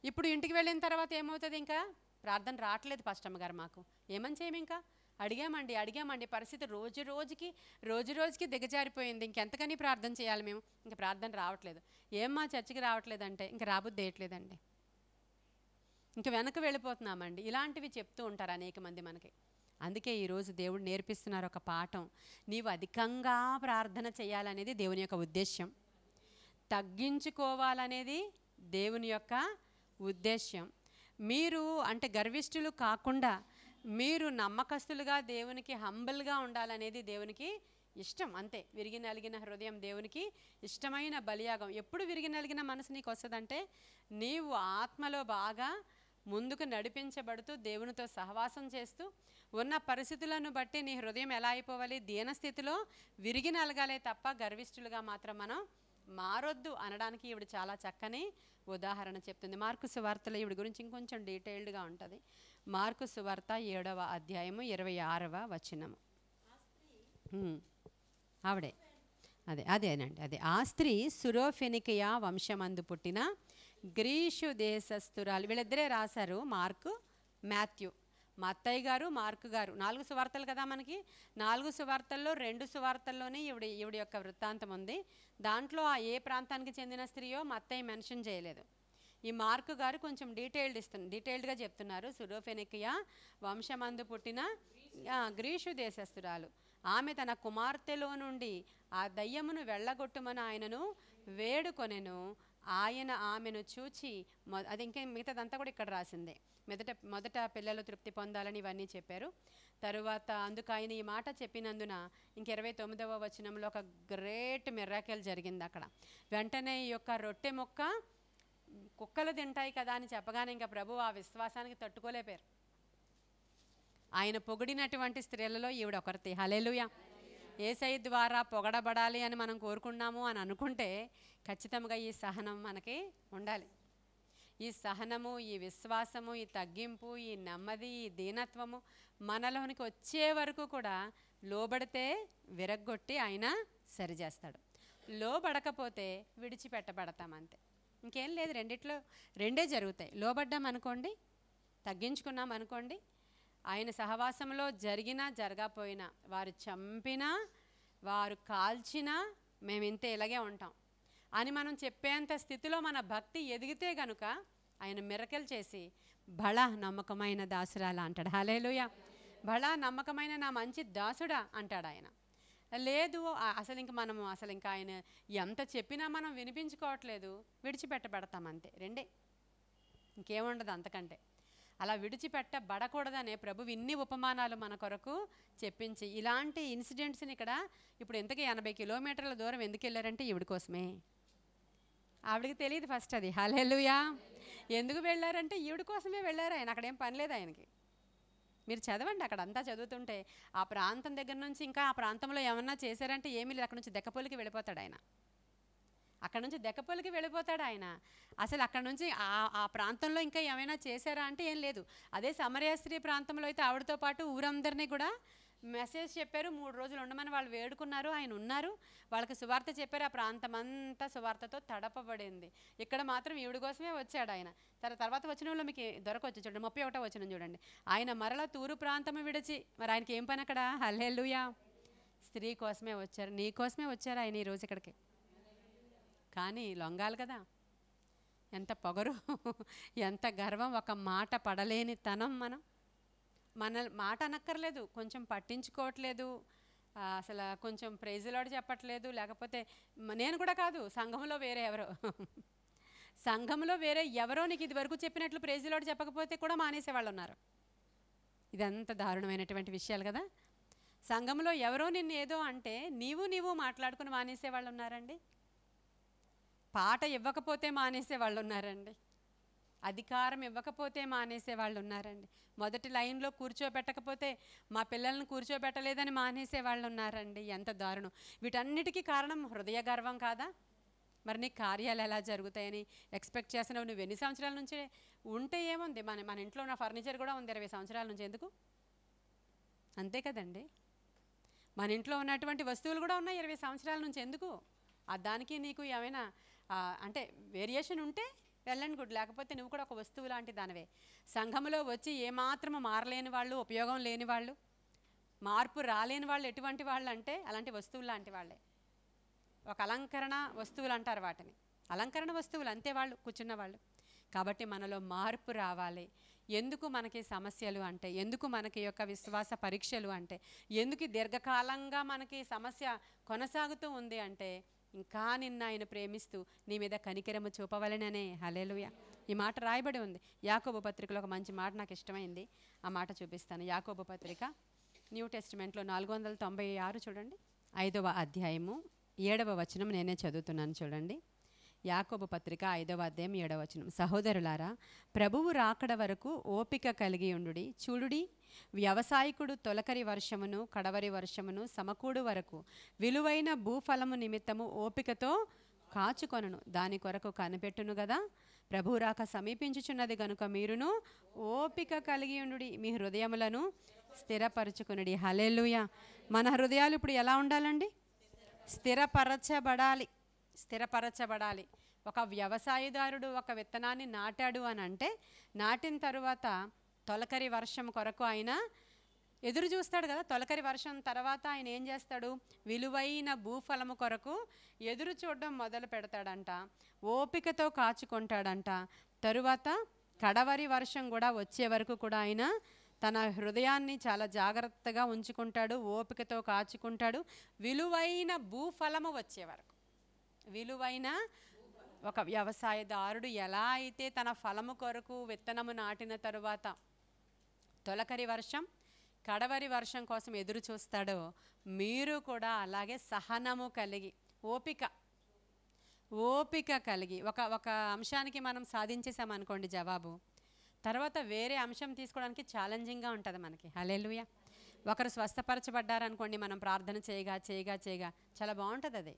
ఇప్పుడు ఇంటికి వెళ్ళిన తర్వాత ఏమవుతుంది? ఇంకా ప్రార్థన రావట్లేదు పాస్టమ్మ గారు, మాకు ఏమని చేయము, ఇంకా అడిగామండి పరిస్థితి రోజు రోజుకి దిగజారిపోయింది, ఇంకెంతకని ప్రార్థన చేయాలి మేము, ఇంకా ప్రార్థన రావట్లేదు. ఏమ్మా చర్చికి రావట్లేదంటే ఇంకా రాబుద్ది వేయట్లేదండి, ఇంకా వెనక్కి వెళ్ళిపోతున్నామండి. ఇలాంటివి చెప్తూ ఉంటారు అనేక మంది మనకి. అందుకే ఈరోజు దేవుడు నేర్పిస్తున్నారు ఒక పాఠం. నీవు అధికంగా ప్రార్థన చేయాలనేది దేవుని యొక్క ఉద్దేశ్యం, తగ్గించుకోవాలనేది దేవుని యొక్క ఉద్దేశ్యం. మీరు అంటే గర్విష్ఠులు కాకుండా మీరు నమ్మకస్తులుగా దేవునికి హంబల్గా ఉండాలనేది దేవునికి ఇష్టం. అంతే. విరిగి నలిగిన హృదయం దేవునికి ఇష్టమైన బలియాగం. ఎప్పుడు విరిగి నలిగిన మనసు నీకు వస్తుందంటే, నీవు ఆత్మలో బాగా ముందుకు నడిపించబడుతూ దేవునితో సహవాసం చేస్తూ ఉన్న పరిస్థితులను బట్టి నీ హృదయం ఎలా అయిపోవాలి? దీనస్థితిలో విరిగి నలగాలే తప్ప గర్విష్ఠులుగా మాత్రం మనం మారొద్దు అనడానికి ఈవిడ చాలా చక్కని ఉదాహరణ చెప్తుంది. మార్కు సువార్తలో ఈవిడ గురించి ఇంకొంచెం డీటెయిల్డ్గా ఉంటుంది. మార్కు సువార్త 7వ అధ్యాయము 26వ వచనము. ఆవిడే అదేనండి. ఆ స్త్రీ సురోఫెనికియా వంశమందు పుట్టిన గ్రీషు దేశస్థురాలు. వీళ్ళిద్దరే రాశారు, మార్కు మాథ్యూ. మత్తయి గారు, మార్కు గారు. 4 సువార్తలు కదా మనకి. 4 సువార్తల్లో 2 సువార్తల్లోనే ఈవిడ యొక్క వృత్తాంతం ఉంది. దాంట్లో ఆ ఏ ప్రాంతానికి చెందిన స్త్రీయో మత్తయి మెన్షన్ చేయలేదు. ఈ మార్కు గారు కొంచెం డీటెయిల్డ్గా చెప్తున్నారు. సురోఫెనికియా వంశమందు పుట్టిన గ్రీషు దేశస్థురాలు. ఆమె తన కుమార్తెలో నుండి ఆ దయ్యమును వెళ్ళగొట్టుమని ఆయనను వేడుకొనెను. ఆయన ఆమెను చూచి అది ఇంకా మిగతాదంతా కూడా ఇక్కడ రాసిందే. మొదట పిల్లలు తృప్తి పొందాలని ఇవన్నీ చెప్పారు. తరువాత అందుకు ఆయన ఈ మాట చెప్పినందున ఇంక 29వ వచనంలో ఒక గ్రేట్ మిరాకిల్ జరిగింది అక్కడ. వెంటనే ఈ యొక్క రొట్టె ముక్క కుక్కలు తింటాయి కదా అని చెప్పగానే ఇంకా ప్రభు ఆ విశ్వాసానికి తట్టుకోలేపారు. ఆయన పొగిడినటువంటి స్త్రీలలో ఈవిడ ఒకరితి. హల్లెలూయా. యేసయ్య ద్వారా పొగడబడాలి అని మనం కోరుకున్నాము అని అనుకుంటే ఖచ్చితంగా ఈ సహనం మనకి ఉండాలి. ఈ సహనము, ఈ విశ్వాసము, ఈ తగ్గింపు, ఈ నెమ్మది, ఈ దీనత్వము మనలోనికి వచ్చే వరకు కూడా లోబడితే విరగ్గొట్టి ఆయన సరిచేస్తాడు. లోబడకపోతే విడిచిపెట్టబడతామంతే. ఇంకేం లేదు. రెండే జరుగుతాయి. లోబడ్డాం అనుకోండి, తగ్గించుకున్నాం అనుకోండి, ఆయన సహవాసంలో జరిగినా జరగకపోయినా, వారు చంపినా వారు కాల్చినా మేము ఇంతే ఇలాగే ఉంటాం అని మనం చెప్పేంత స్థితిలో మన భక్తి ఎదిగితే గనుక ఆయన మిరకల్ చేసి బళ నమ్మకమైన దాసురాలా అంటాడు. హల్లెలూయా. బళ నమ్మకమైన నా మంచి దాసుడా అంటాడు ఆయన. లేదు అసలు ఇంకా ఆయన ఎంత చెప్పినా మనం వినిపించుకోవట్లేదు, విడిచిపెట్టబడతాం అంతే. రెండే, ఇంకేముండదు అంతకంటే. అలా విడిచిపెట్టబడకూడదనే ప్రభువు ఇన్ని ఉపమానాలు మన కొరకు చెప్పించి ఇలాంటి ఇన్సిడెంట్స్ని ఇక్కడ ఇప్పుడు ఇంతకీ 80 కిలోమీటర్ల దూరం ఎందుకు వెళ్ళారంటే ఈవిడ కోసమే. ఆవిడకి తెలియదు ఫస్ట్ అది. హల్లెలూయా. ఎందుకు వెళ్ళారంటే ఈవిడ కోసమే వెళ్ళారు ఆయన. అక్కడేం పని లేదు ఆయనకి. మీరు చదవండి, అక్కడ అంతా చదువుతుంటే ఆ ప్రాంతం దగ్గర నుంచి ఇంకా ఆ ప్రాంతంలో ఏమన్నా చేశారంటే ఏమీ లేదు. అక్కడ నుంచి దెక్కపోలికి వెళ్ళిపోతాడు ఆయన. అక్కడ నుంచి దెక్కపోలికి వెళ్ళిపోతాడు ఆయన. అసలు అక్కడ నుంచి ఆ ప్రాంతంలో ఇంకా ఏమైనా చేశారా అంటే ఏం లేదు. అదే సమరయ స్త్రీ ప్రాంతంలో అయితే ఆవిడతో పాటు ఊరందరినీ కూడా మెసేజ్ చెప్పారు. 3 రోజులు ఉండమని వాళ్ళు వేడుకున్నారు. ఆయన ఉన్నారు, వాళ్ళకి సువార్త చెప్పారు. ఆ ప్రాంతం అంతా సువార్తతో తడపబడింది. ఇక్కడ మాత్రం ఈవిడ కోసమే వచ్చాడు ఆయన. తర్వాత వచనంలో మీకు దొరకవచ్చు చూడండి, 31వ వచనం చూడండి. ఆయన మరలా తూరు ప్రాంతము విడిచి, మరి ఆయనకి ఏం పని అక్కడ? హల్లెలూయా. స్త్రీ కోసమే వచ్చారు, నీ కోసమే వచ్చారు ఆయన ఈరోజు ఇక్కడికి. కానీ లొంగాలి కదా. ఎంత పొగరు, ఎంత గర్వం, ఒక మాట పడలేని తనం. మన మాట అనక్కర్లేదు, కొంచెం పట్టించుకోవట్లేదు, అసలు కొంచెం ప్రైజ్ లార్డ్ చెప్పట్లేదు. లేకపోతే నేను కూడా కాదు, సంఘంలో వేరే ఎవరో నీకు ఇది వరకు చెప్పినట్లు ప్రైజ్ లార్డ్ చెప్పకపోతే కూడా మానేసేవాళ్ళు ఉన్నారు. ఇదంతా దారుణమైనటువంటి విషయాలు కదా. సంఘంలో ఎవరో నిన్ను ఏదో అంటే నీవు మాట్లాడుకుని మానేసేవాళ్ళు ఉన్నారండి. పాట ఇవ్వకపోతే మానేసే వాళ్ళు ఉన్నారండి. అధికారం ఇవ్వకపోతే మానేసే వాళ్ళు ఉన్నారండి. మొదటి లైన్లో కూర్చోబెట్టకపోతే మా పిల్లల్ని కూర్చోబెట్టలేదని మానేసే వాళ్ళు ఉన్నారండి. ఎంత దారుణం. వీటన్నిటికీ కారణం హృదయ గర్వం కాదా? మరి నీ కార్యాలు ఎలా జరుగుతాయని ఎక్స్పెక్ట్ చేస్తున్నావు. నువ్వు ఎన్ని సంవత్సరాల నుంచి ఉంటే ఏముంది, మన ఇంట్లో ఉన్న ఫర్నిచర్ కూడా ఉంది 20 సంవత్సరాల నుంచి. ఎందుకు? అంతే కదండి. మన ఇంట్లో ఉన్నటువంటి వస్తువులు కూడా ఉన్నాయి 20 సంవత్సరాల నుంచి. ఎందుకు? దానికి నీకు ఏమైనా అంటే వేరియేషన్ ఉంటే వెళ్ళండి గుడ్, లేకపోతే నువ్వు కూడా ఒక వస్తువు లాంటి దానివే. సంఘంలో వచ్చి ఏమాత్రము మారలేని వాళ్ళు, ఉపయోగం లేని వాళ్ళు, మార్పు రాలేని వాళ్ళు ఎటువంటి వాళ్ళు అంటే అలాంటి వస్తువులు లాంటి వాళ్ళే. ఒక అలంకరణ వస్తువులు అంటారు వాటిని. అలంకరణ వస్తువులు అంతే వాళ్ళు కూర్చున్న వాళ్ళు. కాబట్టి మనలో మార్పు రావాలి. ఎందుకు మనకి సమస్యలు అంటే, ఎందుకు మనకి యొక్క విశ్వాస పరీక్షలు అంటే, ఎందుకు దీర్ఘకాలంగా మనకి సమస్య కొనసాగుతూ ఉంది అంటే, ఇంకా నిన్ను ఆయన ప్రేమిస్తూ నీ మీద కనికరము చూపవలెననే. హల్లెలూయా. ఈ మాట రాయబడి ఉంది యాకోబు పత్రికలో. ఒక మంచి మాట నాకు ఇష్టమైంది, ఆ మాట చూపిస్తాను. యాకోబు పత్రిక న్యూ టెస్టిమెంట్లో 496 చూడండి, 5వ అధ్యాయము 7వ వచనం నేనే చదువుతున్నాను చూడండి. యాకోబు పత్రిక 5వ అధ్యాయం 7వ వచనం. సహోదరులారా, ప్రభువు రాకడ వరకు ఓపిక కలిగి ఉండుడి. చూడుడి, వ్యవసాయకుడు తొలకరి వర్షమును కడవరి వర్షమును సమకూడు వరకు విలువైన భూఫలము నిమిత్తము ఓపికతో కాచుకొనును, దాని కొరకు కనిపెట్టును గదా. ప్రభువు రాక సమీపించుచున్నది గనుక మీరును ఓపిక కలిగి ఉండుడి, మీ హృదయములను స్థిరపరచుకునుడి. హల్లెలూయా. మన హృదయాలు ఇప్పుడు ఎలా ఉండాలండి? స్థిరపరచబడాలి. ఒక వ్యవసాయదారుడు ఒక విత్తనాన్ని నాటాడు అని అంటే, నాటిన తరువాత తొలకరి వర్షం కొరకు ఆయన ఎదురు చూస్తాడు కదా. తొలకరి వర్షం తర్వాత ఆయన ఏం చేస్తాడు? విలువైన భూఫలము కొరకు ఎదురు చూడడం మొదలు పెడతాడంట, ఓపికతో కాచుకుంటాడంట. తరువాత కడవరి వర్షం కూడా వచ్చే వరకు కూడా ఆయన తన హృదయాన్ని చాలా జాగ్రత్తగా ఉంచుకుంటాడు, ఓపికతో కాచుకుంటాడు. విలువైన భూఫలము వచ్చే వరకు, విలువైన ఒక వ్యవసాయదారుడు ఎలా అయితే తన ఫలము కొరకు విత్తనము నాటిన తరువాత తొలకరి వర్షం కడవరి వర్షం కోసం ఎదురు చూస్తాడో, మీరు కూడా అలాగే సహనము కలిగి ఓపిక కలిగి ఒక అంశానికి మనం సాధించేసామనుకోండి జవాబు, తర్వాత వేరే అంశం తీసుకోవడానికి ఛాలెంజింగ్గా ఉంటుంది మనకి. హల్లెలూయా. ఒకరు స్వస్థపరచబడ్డారనుకోండి, మనం ప్రార్థన చేయగా చాలా బాగుంటుంది అది.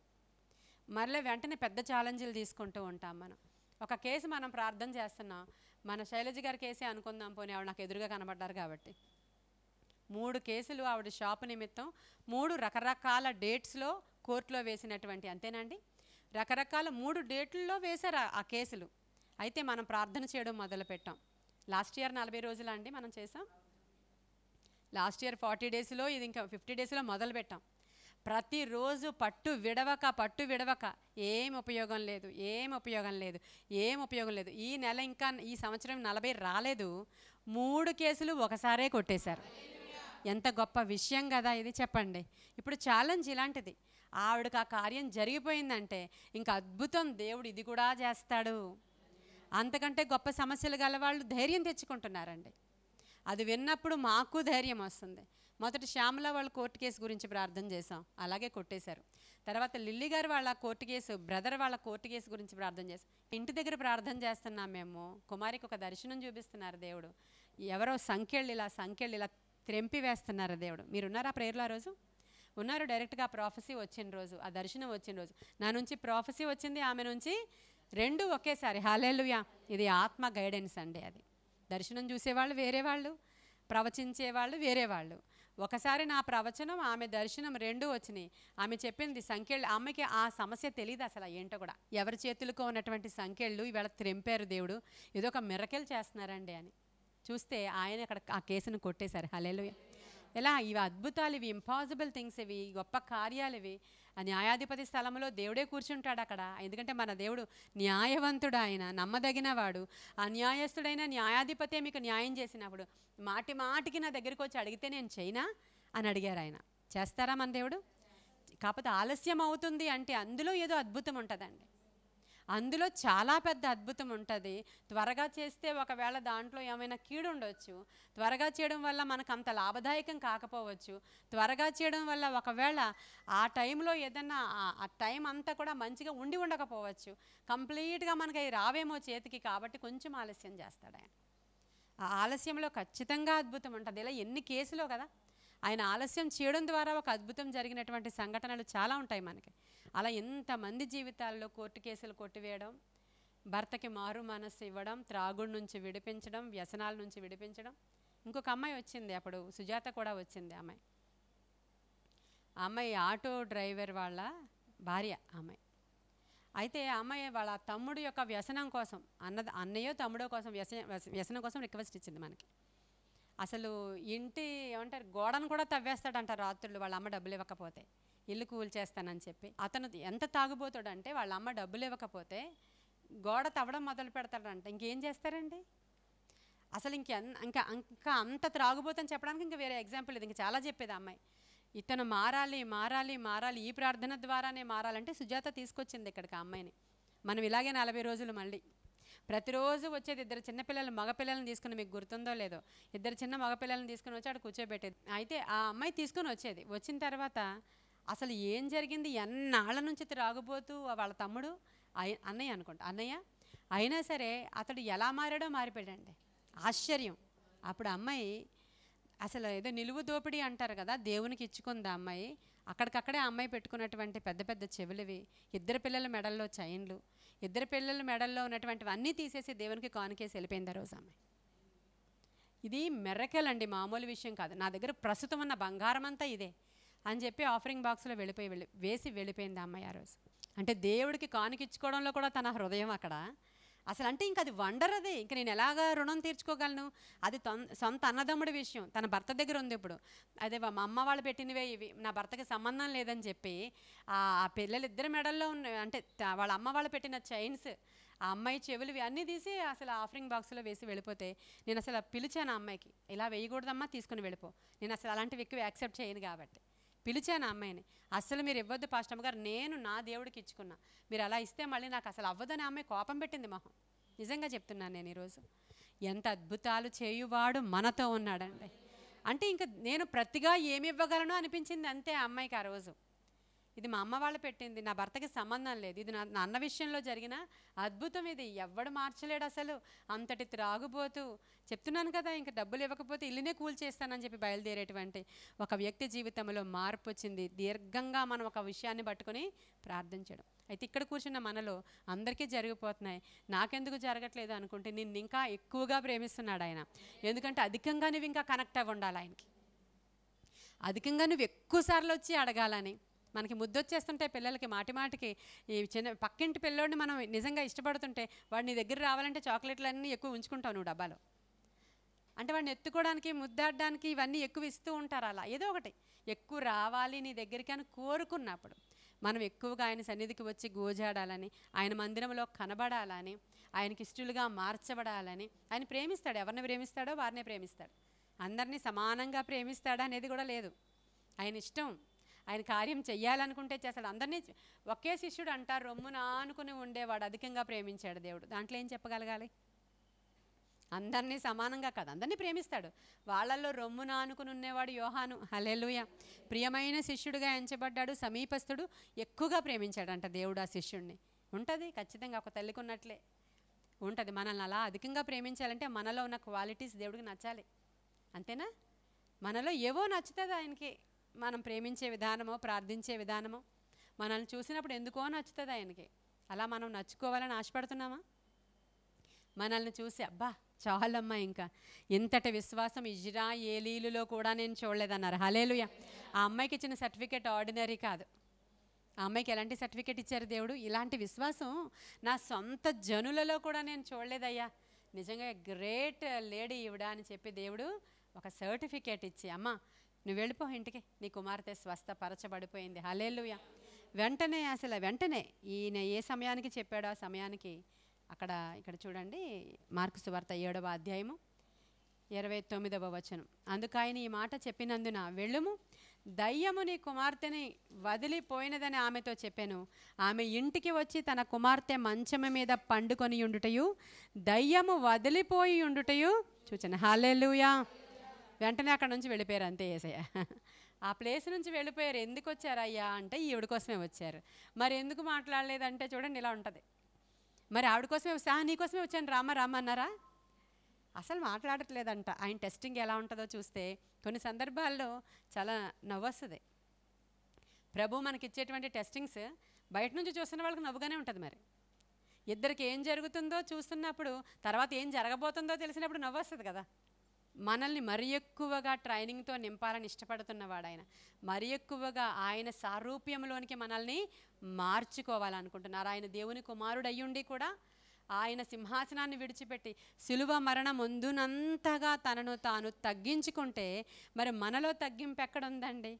మరలే వెంటనే పెద్ద ఛాలెంజ్లు తీసుకుంటూ ఉంటాం మనం. ఒక కేసు మనం ప్రార్థన చేస్తున్నాం, మన శైలజ గారి కేసే అనుకుందాం, పోనీ ఆవిడ నాకు ఎదురుగా కనబడ్డారు కాబట్టి 3 కేసులు ఆవిడ షాపు నిమిత్తం 3 రకరకాల డేట్స్లో కోర్టులో వేసినటువంటి, అంతేనండి, రకరకాల 3 డేట్లలో వేశారు ఆ కేసులు. అయితే మనం ప్రార్థన చేయడం మొదలుపెట్టాం. లాస్ట్ ఇయర్ 40 రోజులు అండి మనం చేసాం. లాస్ట్ ఇయర్ 40 డేస్లో, ఇది ఇంకా 50 డేస్లో మొదలుపెట్టాం. ప్రతిరోజు పట్టు విడవక ఏం ఉపయోగం లేదు. ఈ నెల ఇంకా ఈ సంవత్సరం 40 రాలేదు, 3 కేసులు ఒకసారే కొట్టేశారు. ఎంత గొప్ప విషయం కదా ఇది, చెప్పండి. ఇప్పుడు ఛాలెంజ్ ఇలాంటిది. ఆవిడకి ఆ కార్యం జరిగిపోయిందంటే ఇంకా అద్భుతం, దేవుడు ఇది కూడా చేస్తాడు. అంతకంటే గొప్ప సమస్యలు గల వాళ్ళు ధైర్యం తెచ్చుకుంటున్నారండి. అది విన్నప్పుడు మాకు ధైర్యం వస్తుంది. మొదటి శ్యామల వాళ్ళ కోర్టు కేసు గురించి ప్రార్థన చేసాం, అలాగే కొట్టేశారు. తర్వాత లిల్లీ గారు వాళ్ళ కోర్టు కేసు, బ్రదర్ వాళ్ళ కోర్టు కేసు గురించి ప్రార్థన చేసాం. ఇంటి దగ్గర ప్రార్థన చేస్తున్నాం మేము, కుమారికి ఒక దర్శనం చూపిస్తున్నారు దేవుడు. ఎవరో సంఖ్యలు ఇలా త్రెంపి వేస్తున్నారు దేవుడు. మీరున్నారా ప్రేయర్లో ఆ రోజు? ఉన్నారు. డైరెక్ట్గా ప్రాఫెసీ వచ్చిన రోజు, ఆ దర్శనం వచ్చిన రోజు నా నుంచి ప్రాఫెసీ వచ్చింది, ఆమె నుంచి 2 ఒకేసారి. హల్లెలూయా. ఇది ఆత్మ గైడెన్స్ అండి. అది దర్శనం చూసేవాళ్ళు వేరే వాళ్ళు, ప్రవచించేవాళ్ళు వేరే వాళ్ళు. ఒకసారి నా ప్రవచనం, ఆమె దర్శనం 2 వచ్చినాయి. ఆమె చెప్పింది సంఖ్యలు, ఆమెకి ఆ సమస్య తెలియదు అసలు ఏంటో కూడా. ఎవరి చేతులకు ఉన్నటువంటి సంఖ్యలు ఇవాళ త్రెంపారు దేవుడు, ఇదొక మిరకల్ చేస్తున్నారండి అని చూస్తే ఆయన అక్కడ ఆ కేసును కొట్టేశారు. హల్లెలూయా. ఎలా ఇవి అద్భుతాలు, ఇవి ఇంపాసిబుల్ థింగ్స్, ఇవి గొప్ప కార్యాలు. ఇవి ఆ న్యాయాధిపతి స్థలంలో దేవుడే కూర్చుంటాడు అక్కడ. ఎందుకంటే మన దేవుడు న్యాయవంతుడు, ఆయన నమ్మదగినవాడు. ఆ న్యాయస్తుడైన న్యాయాధిపతే మీకు న్యాయం చేసినప్పుడు మాటికి నా దగ్గరికి వచ్చి అడిగితే నేను చేయనా అని అడిగారు ఆయన. చేస్తారా మన దేవుడు? కాకపోతే ఆలస్యం అవుతుంది అంటే అందులో ఏదో అద్భుతం ఉంటుందండి. అందులో చాలా పెద్ద అద్భుతం ఉంటుంది. త్వరగా చేస్తే ఒకవేళ దాంట్లో ఏమైనా కీడు ఉండొచ్చు, త్వరగా చేయడం వల్ల మనకు అంత లాభదాయకం కాకపోవచ్చు, త్వరగా చేయడం వల్ల ఒకవేళ ఆ టైంలో ఏదన్నా ఆ టైం అంతా కూడా మంచిగా ఉండకపోవచ్చు, కంప్లీట్గా మనకి అవి రావేమో చేతికి, కాబట్టి కొంచెం ఆలస్యం చేస్తాడు ఆయన. ఆ ఆలస్యంలో ఖచ్చితంగా అద్భుతం ఉంటుంది. ఇలా ఎన్ని కేసులో కదా, ఆయన ఆలస్యం చేయడం ద్వారా ఒక అద్భుతం జరిగినటువంటి సంఘటనలు చాలా ఉంటాయి మనకి. అలా ఎంతమంది జీవితాల్లో కోర్టు కేసులు కొట్టివేయడం, భర్తకి మారు మనస్సు ఇవ్వడం, త్రాగుడు నుంచి విడిపించడం, వ్యసనాల నుంచి విడిపించడం. ఇంకొక అమ్మాయి వచ్చింది అప్పుడు, సుజాత కూడా వచ్చింది. ఆ అమ్మాయి ఆటో డ్రైవర్ వాళ్ళ భార్య అమ్మాయి. అయితే ఆ అమ్మాయి వాళ్ళ తమ్ముడు యొక్క వ్యసనం కోసం, అన్నయ్యో తమ్ముడో కోసం వ్యసనం కోసం రిక్వెస్ట్ ఇచ్చింది మనకి. అసలు ఇంటి ఏమంటారు, గోడను కూడా తవ్వేస్తాడంట రాత్రులు వాళ్ళ అమ్మ డబ్బులు ఇవ్వకపోతే, ఇల్లు కూల్చేస్తానని చెప్పి. అతను ఎంత తాగుబోతాడంటే వాళ్ళ అమ్మ డబ్బులు ఇవ్వకపోతే గోడ తవ్వడం మొదలు పెడతాడంట. ఇంకేం చేస్తారండి అసలు? ఇంకా అంత త్రాగుబోతని చెప్పడానికి ఇంకా వేరే ఎగ్జాంపుల్ ఇది. ఇంకా చాలా చెప్పేది అమ్మాయి. ఇతను మారాలి, ఈ ప్రార్థన ద్వారానే మారాలంటే సుజాత తీసుకొచ్చింది ఇక్కడికి ఆ అమ్మాయిని. మనం ఇలాగే 40 రోజులు మళ్ళీ ప్రతిరోజు వచ్చేది. 2 చిన్నపిల్లలు మగపిల్లలను తీసుకుని, మీకు గుర్తుందో లేదో, 2 చిన్న మగపిల్లలను తీసుకుని వచ్చి అక్కడ కూర్చోబెట్టేది. అయితే ఆ అమ్మాయి తీసుకుని వచ్చేది. వచ్చిన తర్వాత అసలు ఏం జరిగింది, ఎన్నాళ్ళ నుంచి త్రాగుబోతూ వాళ్ళ తమ్ముడు అన్నయ్య అనుకుంటా, అన్నయ్య అయినా సరే అతడు ఎలా మారాడో మారిపోయాడండి. ఆశ్చర్యం. అప్పుడు అమ్మాయి అసలు ఏదో నిలువు దోపిడీ అంటారు కదా, దేవునికి ఇచ్చుకుంది ఆ అమ్మాయి. అక్కడికక్కడే ఆ అమ్మాయి పెట్టుకున్నటువంటి పెద్ద పెద్ద చెవులవి, 2 పిల్లల మెడల్లో చైన్లు, 2 పిల్లల మెడల్లో ఉన్నటువంటివి అన్నీ తీసేసి దేవునికి కానుకేసి వెళ్ళిపోయింది ఆ రోజు అమ్మాయి. ఇది మిరకల్ అండి, మామూలు విషయం కాదు. నా దగ్గర ప్రస్తుతం ఉన్న బంగారం అంతా ఇదే అని చెప్పి ఆఫరింగ్ బాక్స్లో వేసి వెళ్ళిపోయింది ఆ అమ్మాయి ఆ రోజు. అంటే దేవుడికి కానుకిచ్చుకోవడంలో కూడా తన హృదయం అక్కడ అసలు. అంటే ఇంక అది వండర్. అది ఇంక నేను ఎలాగా రుణం తీర్చుకోగలను? అది సొంత అన్నదమ్ముడి విషయం, తన భర్త దగ్గర ఉంది ఇప్పుడు. అదే మా అమ్మ వాళ్ళు పెట్టినవే ఇవి, నా భర్తకి సంబంధం లేదని చెప్పి ఆ పిల్లలు 2 మెడల్లో ఉన్నాయి. అంటే వాళ్ళ అమ్మ వాళ్ళు పెట్టిన చైన్స్, ఆ అమ్మాయి చెవులు అన్నీ తీసి అసలు ఆఫరింగ్ బాక్స్లో వేసి వెళ్ళిపోతే, నేను అసలు పిలిచాను ఆ అమ్మాయికి, ఇలా వేయకూడదమ్మా, తీసుకుని వెళ్ళిపో. నేను అసలు అలాంటివి ఎక్కువ యాక్సెప్ట్ చేయను కాబట్టి పిలిచాను ఆ అమ్మాయిని. అస్సలు మీరు ఇవ్వద్దు పాస్టమ్ గారు, నేను నా దేవుడికి ఇచ్చుకున్నా, మీరు అలా ఇస్తే మళ్ళీ నాకు అసలు అవ్వదని అమ్మాయి కోపం పెట్టింది మొహం. నిజంగా చెప్తున్నాను నేను ఈరోజు. ఎంత అద్భుతాలు చేయువాడు మనతో ఉన్నాడండి. అంటే ఇంకా నేను ప్రతిగా ఏమి ఇవ్వగలను అనిపించింది అంతే ఆ అమ్మాయికి ఆ రోజు. ఇది మా అమ్మ వాళ్ళు పెట్టింది, నా భర్తకి సంబంధం లేదు, ఇది నా అన్న విషయంలో జరిగిన అద్భుతం. ఇది ఎవ్వడు మార్చలేడు అసలు. అంతటి త్రాగుబోతూ, చెప్తున్నాను కదా, ఇంకా డబ్బులు ఇవ్వకపోతే ఇల్లునే కూల్చేస్తానని చెప్పి బయలుదేరేటువంటి ఒక వ్యక్తి జీవితంలో మార్పు వచ్చింది. దీర్ఘంగా మనం ఒక విషయాన్ని పట్టుకొని ప్రార్థించడం. అయితే ఇక్కడ కూర్చున్న మనలో అందరికీ జరిగిపోతున్నాయి, నాకెందుకు జరగట్లేదు అనుకుంటే నిన్ను ఇంకా ఎక్కువగా ప్రేమిస్తున్నాడు ఆయన. ఎందుకంటే అధికంగా నువ్వు ఇంకా కనెక్ట్ అవ్వ ఉండాలి ఆయనకి, అధికంగా నువ్వు ఎక్కువ సార్లు వచ్చి అడగాలని. మనకి ముద్దొచ్చేస్తుంటే పిల్లలకి మాటి మాటికి, ఈ చిన్న పక్కింటి పిల్లోడిని మనం నిజంగా ఇష్టపడుతుంటే వాడు నీ దగ్గర రావాలంటే చాక్లెట్లన్నీ ఎక్కువ ఉంచుకుంటావు నువ్వు డబ్బాలో. అంటే వాడిని ఎత్తుకోవడానికి, ముద్దాడడానికి ఇవన్నీ ఎక్కువ ఇస్తూ ఉంటారు. అలా ఏదో ఒకటి ఎక్కువ రావాలి నీ దగ్గరికి అని కోరుకున్నప్పుడు మనం ఎక్కువగా ఆయన సన్నిధికి వచ్చి గోజాడాలని, ఆయన మందిరంలో కనబడాలని, ఆయనకి ఇష్టలుగా మార్చబడాలని. ఆయన ప్రేమిస్తాడు, ఎవరిని ప్రేమిస్తాడో వారినే ప్రేమిస్తాడు. అందరినీ సమానంగా ప్రేమిస్తాడా అనేది కూడా లేదు. ఆయన ఇష్టం, ఆయన కార్యం చెయ్యాలనుకుంటే చేస్తాడు. అందరినీ ఒకే శిష్యుడు అంటారు, రొమ్మున ఆనుకుని ఉండేవాడు అధికంగా ప్రేమించాడు దేవుడు. దాంట్లో ఏం చెప్పగలగాలి? అందరినీ సమానంగా కాదు, అందరినీ ప్రేమిస్తాడు. వాళ్ళల్లో రొమ్మున ఆనుకుని ఉండేవాడు యోహాను. హల్లెలూయా. ప్రియమైన శిష్యుడిగా ఎంచబడ్డాడు, సమీపస్తుడు, ఎక్కువగా ప్రేమించాడంట దేవుడు ఆ శిష్యుడిని. ఉంటుంది ఖచ్చితంగా, ఒక తల్లికి ఉన్నట్లే ఉంటుంది. మనల్ని అలా అధికంగా ప్రేమించాలంటే మనలో ఉన్న క్వాలిటీస్ దేవుడికి నచ్చాలి, అంతేనా? మనలో ఏవో నచ్చుతుంది ఆయనకి. మనం ప్రేమించే విధానమో, ప్రార్థించే విధానమో, మనల్ని చూసినప్పుడు ఎందుకో నచ్చుతుంది ఆయనకి. అలా మనం నచ్చుకోవాలని ఆశపడుతున్నామా? మనల్ని చూసి అబ్బా చాలమ్మా, ఇంకా ఇంతటి విశ్వాసం ఇజ్రాయేలీయులలో కూడా నేను చూడలేదన్నారు. హల్లెలూయా. ఆ అమ్మాయికి ఇచ్చిన సర్టిఫికేట్ ఆర్డినరీ కాదు. ఆ అమ్మాయికి ఎలాంటి సర్టిఫికేట్ ఇచ్చారు దేవుడు? ఇలాంటి విశ్వాసం నా సొంత జనులలో కూడా నేను చూడలేదయ్యా, నిజంగా గ్రేట్ లేడీ ఈవిడ అని చెప్పి దేవుడు ఒక సర్టిఫికేట్ ఇచ్చి, అమ్మా నువ్వు వెళ్ళిపో ఇంటికి, నీ కుమార్తె స్వస్థపరచబడిపోయింది. హల్లెలూయా. వెంటనే, అసలు వెంటనే ఈయన ఏ సమయానికి చెప్పాడో ఆ సమయానికి ఇక్కడ చూడండి, మార్కు సువార్త 7వ అధ్యాయము 29వ వచనం. అందుకు ఆయన ఈ మాట చెప్పినందున వెళ్ళుము, దయ్యము నీ కుమార్తెని వదిలిపోయినదని ఆమెతో చెప్పాను. ఆమె ఇంటికి వచ్చి తన కుమార్తె మంచము మీద పండుకొని ఉండుటయు, దయ్యము వదిలిపోయి ఉండుటయు చూచాను. హల్లెలూయా. వెంటనే అక్కడ నుంచి వెళ్ళిపోయారు అంతే యేసయ్య. ఆ ప్లేస్ నుంచి వెళ్ళిపోయారు. ఎందుకు వచ్చారు అయ్యా అంటే ఈవిడ కోసమే వచ్చారు. మరి ఎందుకు మాట్లాడలేదంటే చూడండి ఇలా ఉంటుంది. మరి ఆవిడ కోసమే వచ్చా, నీకోసమే వచ్చాను రామ అన్నారా? అసలు మాట్లాడట్లేదంట. ఆయన టెస్టింగ్ ఎలా ఉంటుందో చూస్తే కొన్ని సందర్భాల్లో చాలా నవ్వొస్తుంది. ప్రభు మనకి ఇచ్చేటువంటి టెస్టింగ్స్ బయట నుంచి చూస్తున్న వాళ్ళకి నవ్వుగానే ఉంటుంది. మరి ఇద్దరికి ఏం జరుగుతుందో చూస్తున్నప్పుడు, తర్వాత ఏం జరగబోతుందో తెలిసినప్పుడు నవ్వొస్తుంది కదా. మనల్ని మరి ఎక్కువగా ట్రైనింగ్తో నింపాలని ఇష్టపడుతున్నవాడు ఆయన. మరి ఎక్కువగా ఆయన సారూప్యంలోనికి మనల్ని మార్చుకోవాలనుకుంటున్నారు. ఆయన దేవుని కుమారుడు అయ్యుండి కూడా ఆయన సింహాసనాన్ని విడిచిపెట్టి సిలువ మరణం ముందునంతగా తనను తాను తగ్గించుకుంటే మరి మనలో తగ్గింపు ఎక్కడుందండి?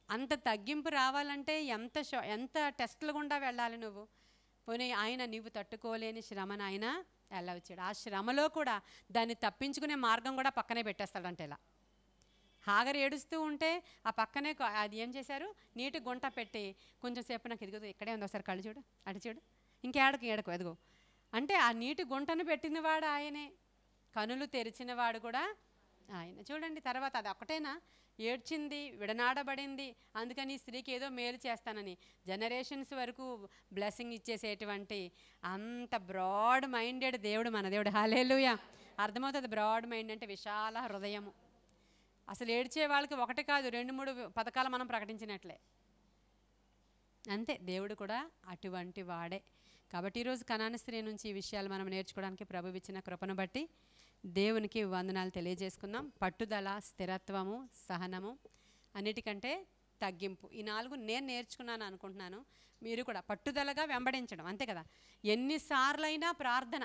అంత తగ్గింపు రావాలంటే ఎంత టెస్టులు గుండా వెళ్ళాలి నువ్వు? పోనీ ఆయన నీవు తట్టుకోలేని శ్రమను ఆయన ఎలా వచ్చాడు. ఆ శ్రమలో కూడా దాన్ని తప్పించుకునే మార్గం కూడా పక్కనే పెట్టేస్తాడంటే ఇలా. హాగర్ ఏడుస్తూ ఉంటే ఆ పక్కనే అది ఏం చేశారు, నీటి గుంట పెట్టి కొంచెం సేపు నాకు ఎదుగుతూ ఇక్కడే ఉంది, ఒకసారి కళ్ళు చూడు, అటు చూడు, ఇంకేడకు ఎదుగు అంటే ఆ నీటి గుంటను పెట్టినవాడు ఆయనే, కనులు తెరిచినవాడు కూడా ఆయన. చూడండి తర్వాత అది ఒక్కటేనా ఏడ్చింది, విడనాడబడింది, అందుకని స్త్రీకి ఏదో మేలు చేస్తానని జనరేషన్స్ వరకు బ్లెస్సింగ్ ఇచ్చేసేటువంటి అంత బ్రాడ్ మైండెడ్ దేవుడు మన దేవుడు. హల్లెలూయా. అర్థమవుతుంది బ్రాడ్ మైండ్ అంటే విశాల హృదయము. అసలు ఏడ్చే వాళ్ళకి ఒకటి కాదు 2-3 పథకాలు మనం ప్రకటించినట్లే. అంతే, దేవుడు కూడా అటువంటి వాడే. కాబట్టి ఈరోజు కనాను స్త్రీ నుంచి ఈ విషయాలు మనం నేర్చుకోవడానికి ప్రభు ఇచ్చిన కృపను బట్టి దేవునికి వందనాలు తెలియజేసుకుందాం. పట్టుదల, స్థిరత్వము, సహనము, అన్నిటికంటే తగ్గింపు, ఈ 4 నేను నేర్చుకున్నాను అనుకుంటున్నాను. మీరు కూడా పట్టుదలగా వెంబడించడం, అంతే కదా. ఎన్నిసార్లైనా ప్రార్థన,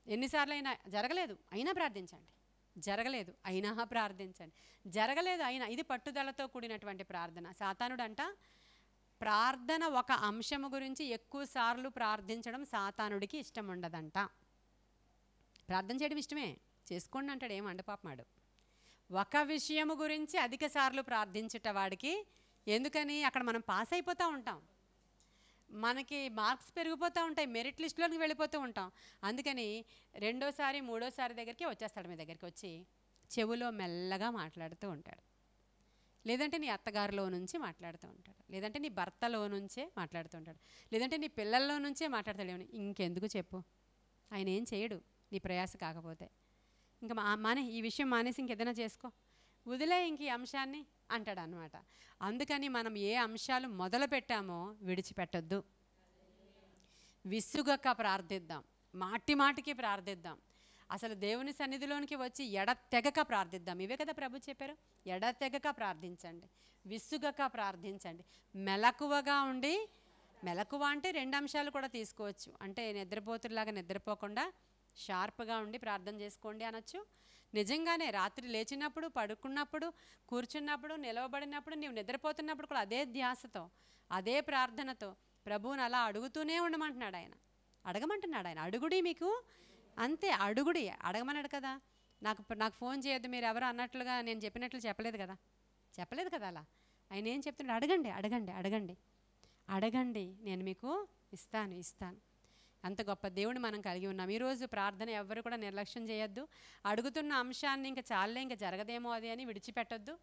ఎన్నిసార్లైనా జరగలేదు అయినా ప్రార్థించండి, జరగలేదు అయినా ప్రార్థించండి, జరగలేదు అయినా, ఇది పట్టుదలతో కూడినటువంటి ప్రార్థన. సాతానుడు అంట ప్రార్థన ఒక అంశము గురించి ఎక్కువ సార్లు ప్రార్థించడం సాతానుడికి ఇష్టం ఉండదంట. ప్రార్థన చేయడం ఇష్టమే, చేసుకోండి అంటాడు, ఏం అండపాపమాడు. ఒక విషయము గురించి అధిక సార్లు ప్రార్థించుట వాడికి. ఎందుకని? అక్కడ మనం పాస్ అయిపోతూ ఉంటాం, మనకి మార్క్స్ పెరిగిపోతూ ఉంటాయి, మెరిట్ లిస్టులోకి వెళ్ళిపోతూ ఉంటాం. అందుకని రెండోసారి మూడోసారి దగ్గరికి వచ్చేస్తాడు, మీ దగ్గరికి వచ్చి చెవులో మెల్లగా మాట్లాడుతూ ఉంటాడు. లేదంటే నీ అత్తగారిలో నుంచి మాట్లాడుతూ ఉంటాడు, లేదంటే నీ భర్తలో నుంచే మాట్లాడుతూ ఉంటాడు, లేదంటే నీ పిల్లల్లో నుంచే మాట్లాడతాడు. ఇంకెందుకు చెప్పు, ఆయన ఏం చేయడు నీ ప్రయాస కాకపోతే. ఇంకా మానే, ఈ విషయం మానేసి ఇంకేదైనా చేసుకో, వదిలే ఇంక ఈ అంశాన్ని అంటాడు అనమాట. అందుకని మనం ఏ అంశాలు మొదలు పెట్టామో విడిచిపెట్టొద్దు. విసుగక ప్రార్థిద్దాం, మాటి మాటికి ప్రార్థిద్దాం. అసలు దేవుని సన్నిధిలోనికి వచ్చి ఎడతెగక ప్రార్థిద్దాం. ఇవే కదా ప్రభు చెప్పారు, ఎడతెగక ప్రార్థించండి, విసుగక ప్రార్థించండి, మెలకువగా ఉండి. మెలకువ అంటే రెండు అంశాలు కూడా తీసుకోవచ్చు. అంటే నిద్రపోతులాగా నిద్రపోకుండా షార్ప్గా ఉండి ప్రార్థన చేసుకోండి అనొచ్చు. నిజంగానే రాత్రి లేచినప్పుడు, పడుకున్నప్పుడు, కూర్చున్నప్పుడు, నిలవబడినప్పుడు, నీవు నిద్రపోతున్నప్పుడు కూడా అదే ధ్యాసతో, అదే ప్రార్థనతో ప్రభువుని అలా అడుగుతూనే ఉండమంటున్నాడు ఆయన. అడగమంటున్నాడు ఆయన, అడుగుడి మీకు అంతే, అడుగుడి. అడగమన్నాడు కదా. నాకు ఫోన్ చేయొద్దు మీరు ఎవరు అన్నట్లుగా నేను చెప్పినట్లు చెప్పలేదు కదా అలా. ఆయన ఏం చెప్తున్నాడు? అడగండి అడగండి అడగండి అడగండి, నేను మీకు ఇస్తాను. అంత గొప్ప దేవుని మనం కలిగి ఉన్నాం. ఈరోజు ప్రార్థన ఎవ్వరు కూడా నిర్లక్ష్యం చేయొద్దు. అడుగుతున్న అంశాన్ని ఇంకా చాలే, ఇంకా జరగదేమో అది అని విడిచిపెట్టొద్దు.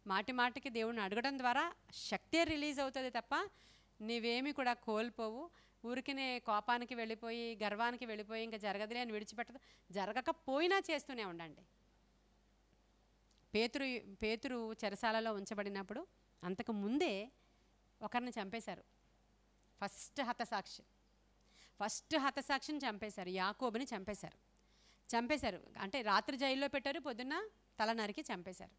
మాటి మాటికి దేవుడిని అడగడం ద్వారా శక్తే రిలీజ్ అవుతుంది తప్ప నీవేమి కూడా కోల్పోవు. ఊరికినే కోపానికి వెళ్ళిపోయి, గర్వానికి వెళ్ళిపోయి ఇంకా జరగదులే అని విడిచిపెట్టదు. జరగకపోయినా చేస్తూనే ఉండండి. పేతురు చెరసాలలో ఉంచబడినప్పుడు అంతకు ముందే ఒకరిని చంపేశారు. ఫస్ట్ హతసాక్షిని చంపేశారు. యాకోబుని చంపేశారు. అంటే రాత్రి జైల్లో పెట్టారు, పొద్దున్న తల నరికి చంపేశారు.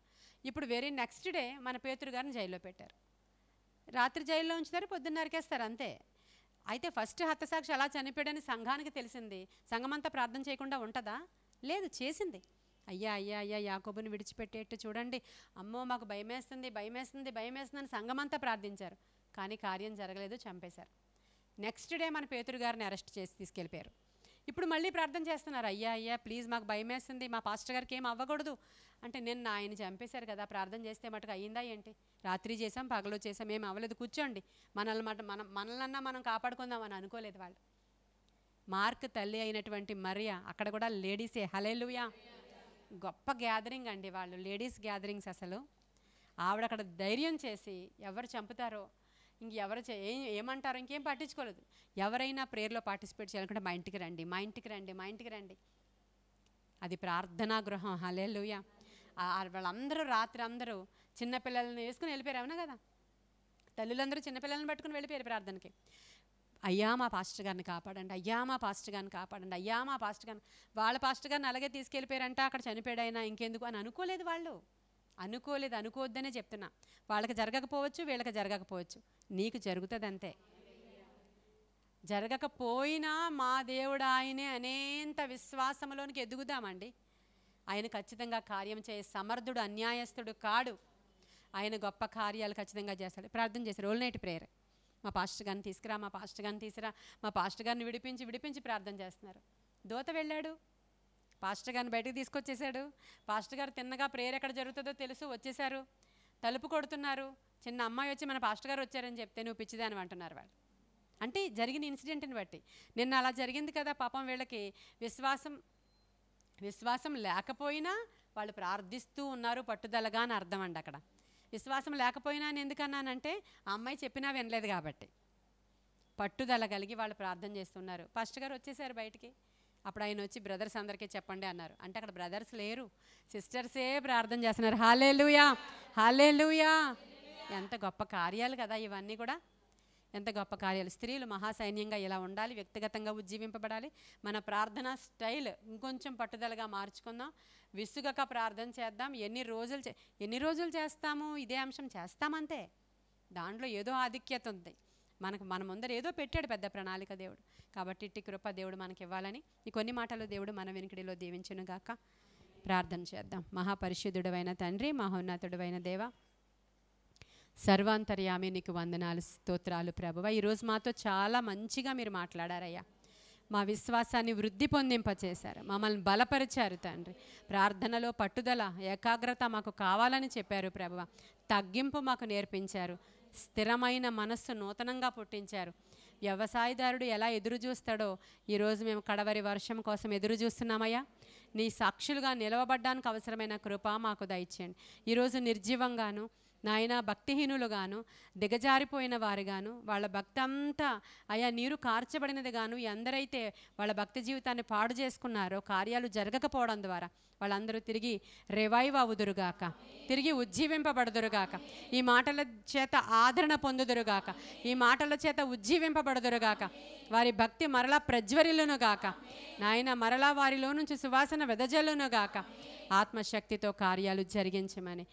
ఇప్పుడు వెరీ నెక్స్ట్ డే మన పేతురు గారిని జైల్లో పెట్టారు. రాత్రి జైల్లో ఉంచుతారు, పొద్దున్న నరికేస్తారు, అంతే. అయితే ఫస్ట్ హతసాక్షి అలా చనిపోయాడని సంఘానికి తెలిసింది. సంఘమంతా ప్రార్థన చేయకుండా ఉంటుందా? లేదు, చేసింది. అయ్యా యాకోబుని విడిచిపెట్టేట్టు చూడండి, అమ్మో మాకు భయమేస్తుంది అని సంఘమంతా ప్రార్థించారు. కానీ కార్యం జరగలేదు, చంపేశారు. నెక్స్ట్ డే మన పేతురు గారిని అరెస్ట్ చేసి తీసుకెళ్ళిపోయారు. ఇప్పుడు మళ్ళీ ప్రార్థన చేస్తున్నారు, అయ్యా ప్లీజ్ మాకు భయమేస్తుంది, మా పాస్టర్ గారికి ఏం అవ్వకూడదు అంటే. నిన్న ఆయన చంపేశారు కదా, ప్రార్థన చేస్తే మటుకు అయ్యిందా ఏంటి? రాత్రి చేసాం, పగలు చేసాం, ఏం అవ్వలేదు, కూర్చోండి, మనల్నన్నా మనం కాపాడుకుందాం అని అనుకోలేదు వాళ్ళు. మార్క్ తల్లి అయినటువంటి మరియా, అక్కడ కూడా లేడీసే, హల్లెలూయా, గొప్ప గ్యాదరింగ్ అండి వాళ్ళు, లేడీస్ గ్యాదరింగ్స్. అసలు ఆవిడ అక్కడ ధైర్యం చేసి ఎవరు చంపుతారో, ఇంకెవరు ఏమంటారో ఇంకేం పట్టించుకోలేదు. ఎవరైనా ప్రేయర్లో పార్టిసిపేట్ చేయాలనుకుంటే మా ఇంటికి రండి. అది ప్రార్థనా గృహం, హల్లెలూయా. వాళ్ళందరూ రాత్రి అందరూ చిన్నపిల్లల్ని వేసుకుని వెళ్ళిపోయారు, అవునా కదా? తల్లులందరూ చిన్నపిల్లల్ని పట్టుకుని వెళ్ళిపోయారు ప్రార్థనకి. అయ్యా మా పాస్టర్ గారిని కాపాడండి, వాళ్ళ పాస్టర్ గారిని అలాగే తీసుకెళ్ళిపోయారంట, అక్కడ చనిపోయాడైనా ఇంకెందుకు అని అనుకోలేదు వాళ్ళు. అనుకోవద్దనే చెప్తున్నా. వాళ్ళకి జరగకపోవచ్చు, వీళ్ళకి జరగకపోవచ్చు, నీకు జరుగుతుంది అంతే. జరగకపోయినా మా దేవుడు ఆయనే అనేంత విశ్వాసంలోనికి ఎదుగుదామండి. ఆయన ఖచ్చితంగా కార్యం చేసే సమర్థుడు, అన్యాయస్తుడు కాడు. ఆయన గొప్ప కార్యాలు ఖచ్చితంగా చేస్తాడు. ప్రార్థన చేశారు, ఓల్ నైట్ ప్రేయర్. మా పాస్టర్ గారిని తీసుకురా, మా పాస్టర్ గారిని విడిపించి ప్రార్థన చేస్తున్నారు. దూత వెళ్ళాడు, పాస్టర్ గారిని బయటకు తీసుకొచ్చేసాడు. పాస్టర్ గారు తిన్నగా ప్రేయర్ ఎక్కడ జరుగుతుందో తెలుసు, వచ్చేసారు. తలుపు కొడుతున్నారు. చిన్న అమ్మాయి వచ్చి మన పాస్టర్ గారు వచ్చారని చెప్తే నువ్వు పిచ్చిదాని అంటున్నారు వాళ్ళు. అంటే జరిగిన ఇన్సిడెంట్ని బట్టి, నిన్న అలా జరిగింది కదా పాపం. వీళ్ళకి విశ్వాసం లేకపోయినా వాళ్ళు ప్రార్థిస్తూ ఉన్నారు పట్టుదలగా అని అర్థం అండి. అక్కడ విశ్వాసం లేకపోయినా అని ఎందుకన్నానంటే, ఆ అమ్మాయి చెప్పినా వినలేదు కాబట్టి. పట్టుదల కలిగి వాళ్ళు ప్రార్థన చేస్తున్నారు. పాస్టర్ గారు వచ్చేసారు బయటికి. అప్పుడు ఆయన వచ్చి బ్రదర్స్ అందరికీ చెప్పండి అన్నారు. అంటే అక్కడ బ్రదర్స్ లేరు, సిస్టర్సే ప్రార్థన చేస్తున్నారు. హల్లెలూయా. ఎంత గొప్ప కార్యాలు కదా ఇవన్నీ కూడా, ఎంత గొప్ప కార్యాలు. స్త్రీలు మహాసైన్యంగా ఇలా ఉండాలి, వ్యక్తిగతంగా ఉజ్జీవింపబడాలి. మన ప్రార్థన స్టైల్ ఇంకొంచెం పట్టుదలగా మార్చుకుందాం, విసుగక ప్రార్థన చేద్దాం. ఎన్ని రోజులు చేస్తాము ఇదే అంశం, చేస్తామంతే. దాంట్లో ఏదో ఆధిక్యత ఉంది మనకు, మన ముందర ఏదో పెట్టాడు పెద్ద ప్రణాళిక దేవుడు. కాబట్టి ఇట్టి కృప దేవుడు మనకి ఇవ్వాలని ఈ కొన్ని మాటలు దేవుడు మన వెనుకడిలో దీవించును గాక. ప్రార్థన చేద్దాం. మహాపరిశుద్ధుడైన తండ్రి, మహోన్నతుడైన దేవ, సర్వాంతర్యామి నీకు వందనాలు, స్తోత్రాలు ప్రభువా. ఈరోజు మాతో చాలా మంచిగా మీరు మాట్లాడారయ్యా. మా విశ్వాసాన్ని వృద్ధి పొందింపచేశారు, మమ్మల్ని బలపరిచారు తండ్రి. ప్రార్థనలో పట్టుదల, ఏకాగ్రత మాకు కావాలని చెప్పారు ప్రభువా. తగ్గింపు మాకు నేర్పించారు. స్థిరమైన మనస్సు నూతనంగా పుట్టించారు. వ్యవసాయదారుడు ఎలా ఎదురు చూస్తాడో ఈరోజు మేము కడవరి వర్షం కోసం ఎదురు చూస్తున్నామయ్యా. నీ సాక్షులుగా నిలవబడ్డానికి అవసరమైన కృప మాకు దయచేయండి. ఈరోజు నిర్జీవంగాను నాయన భక్తిహీనులుగాను దిగజారిపోయిన వారుగాను వాళ్ళ భక్తి అంతా అయా నీరు కార్చబడినది గాను ఎందరైతే వాళ్ళ భక్తి జీవితాన్ని పాడు చేసుకున్నారో కార్యాలు జరగకపోవడం ద్వారా వాళ్ళందరూ తిరిగి రివైవ్ అవుదురుగాక, తిరిగి ఉజ్జీవింపబడుదురుగాక, ఈ మాటల చేత ఆదరణ పొందుదురుగాక, ఈ మాటల చేత ఉజ్జీవింపబడుదురుగాక, వారి భక్తి మరలా ప్రజ్వరిల్లునుగాక నాయన, మరలా వారిలో నుంచి సువాసన వెదజల్లునుగాక. ఆత్మశక్తితో కార్యాలు జరిగించమని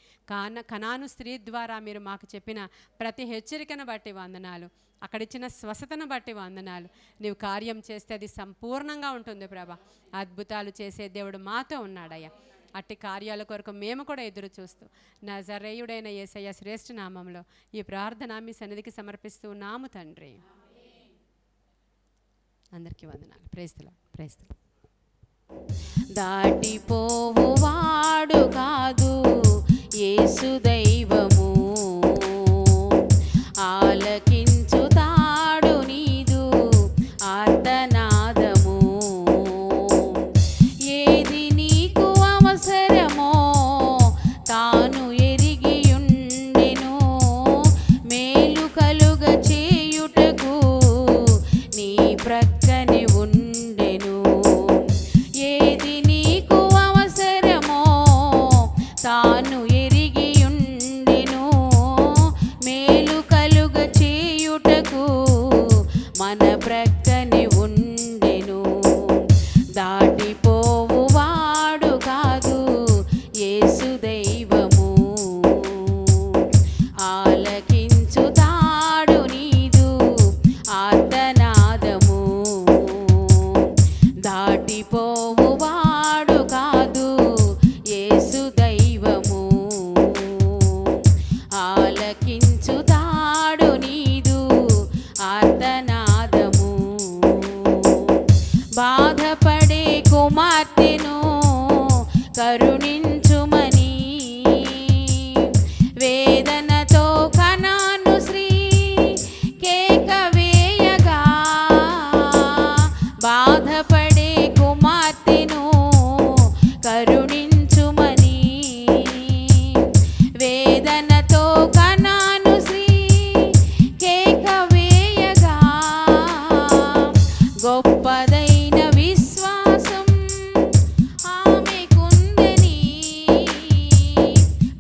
కనాను స్త్రీ ద్వారా మీరు మాకు చెప్పిన ప్రతి హెచ్చరికను బట్టి వందనాలు, అక్కడిచ్చిన స్వస్థతను బట్టి వందనాలు. నీవు కార్యం చేస్తే అది సంపూర్ణంగా ఉంటుంది ప్రభా. అద్భుతాలు చేసే దేవుడు మాతో ఉన్నాడయ్యా. అట్టి కార్యాల కొరకు మేము కూడా ఎదురు చూస్తూ నజరేయుడైన యేసయ్య శ్రేష్ఠ నామంలో ఈ ప్రార్థన మీ సన్నిధికి సమర్పిస్తూ ఉన్నాము తండ్రి. అందరికీ వందనాలు. Praise the lord. దాటిపోవువాడు కాదు యేసు దైవము, ఆలకించుతాడు నీదు ఆర్తనాదము. ఏది నీకు అవసరమో తాను ఎరిగియుండెను, మేలు కలుగ చేయుటకు నీ ప్రక్కనే ఉండెను. ఏది నీకు అవసరమో తాను ఎరిగియుండెను, మేలు కలుగ చేయుటకు మన ప్రక్కనే ఉండెను. దాటిపోవువాడు కాదు యేసు దైవము, ఆలకించుతాడు నీదు ఆర్తనాదము. దాటిపోవువాడు కాదు యేసు దైవము, ఆలకించుతాడు నీదు ఆర్తనాదము. బాధపడే కుమార్తెను కరుణించుమని వేదనతో కనాను శ్రీ కేక వేయగా, బాధపడే కుమార్తెను కరుణించుమని వేదనతో కనాను శ్రీ కేక వేయగా, గొప్పదైన విశ్వాసం ఆమెకుందని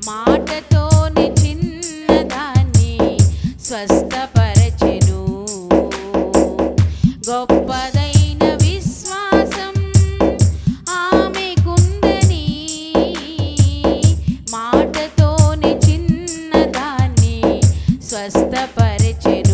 మాటతోనే చిన్నదాన్ని స్వస్థపరచెను. గొప్పదైన విశ్వాసం ఆమెకుందని మాటతోనే చిన్నదాన్ని స్వస్థపరచెను.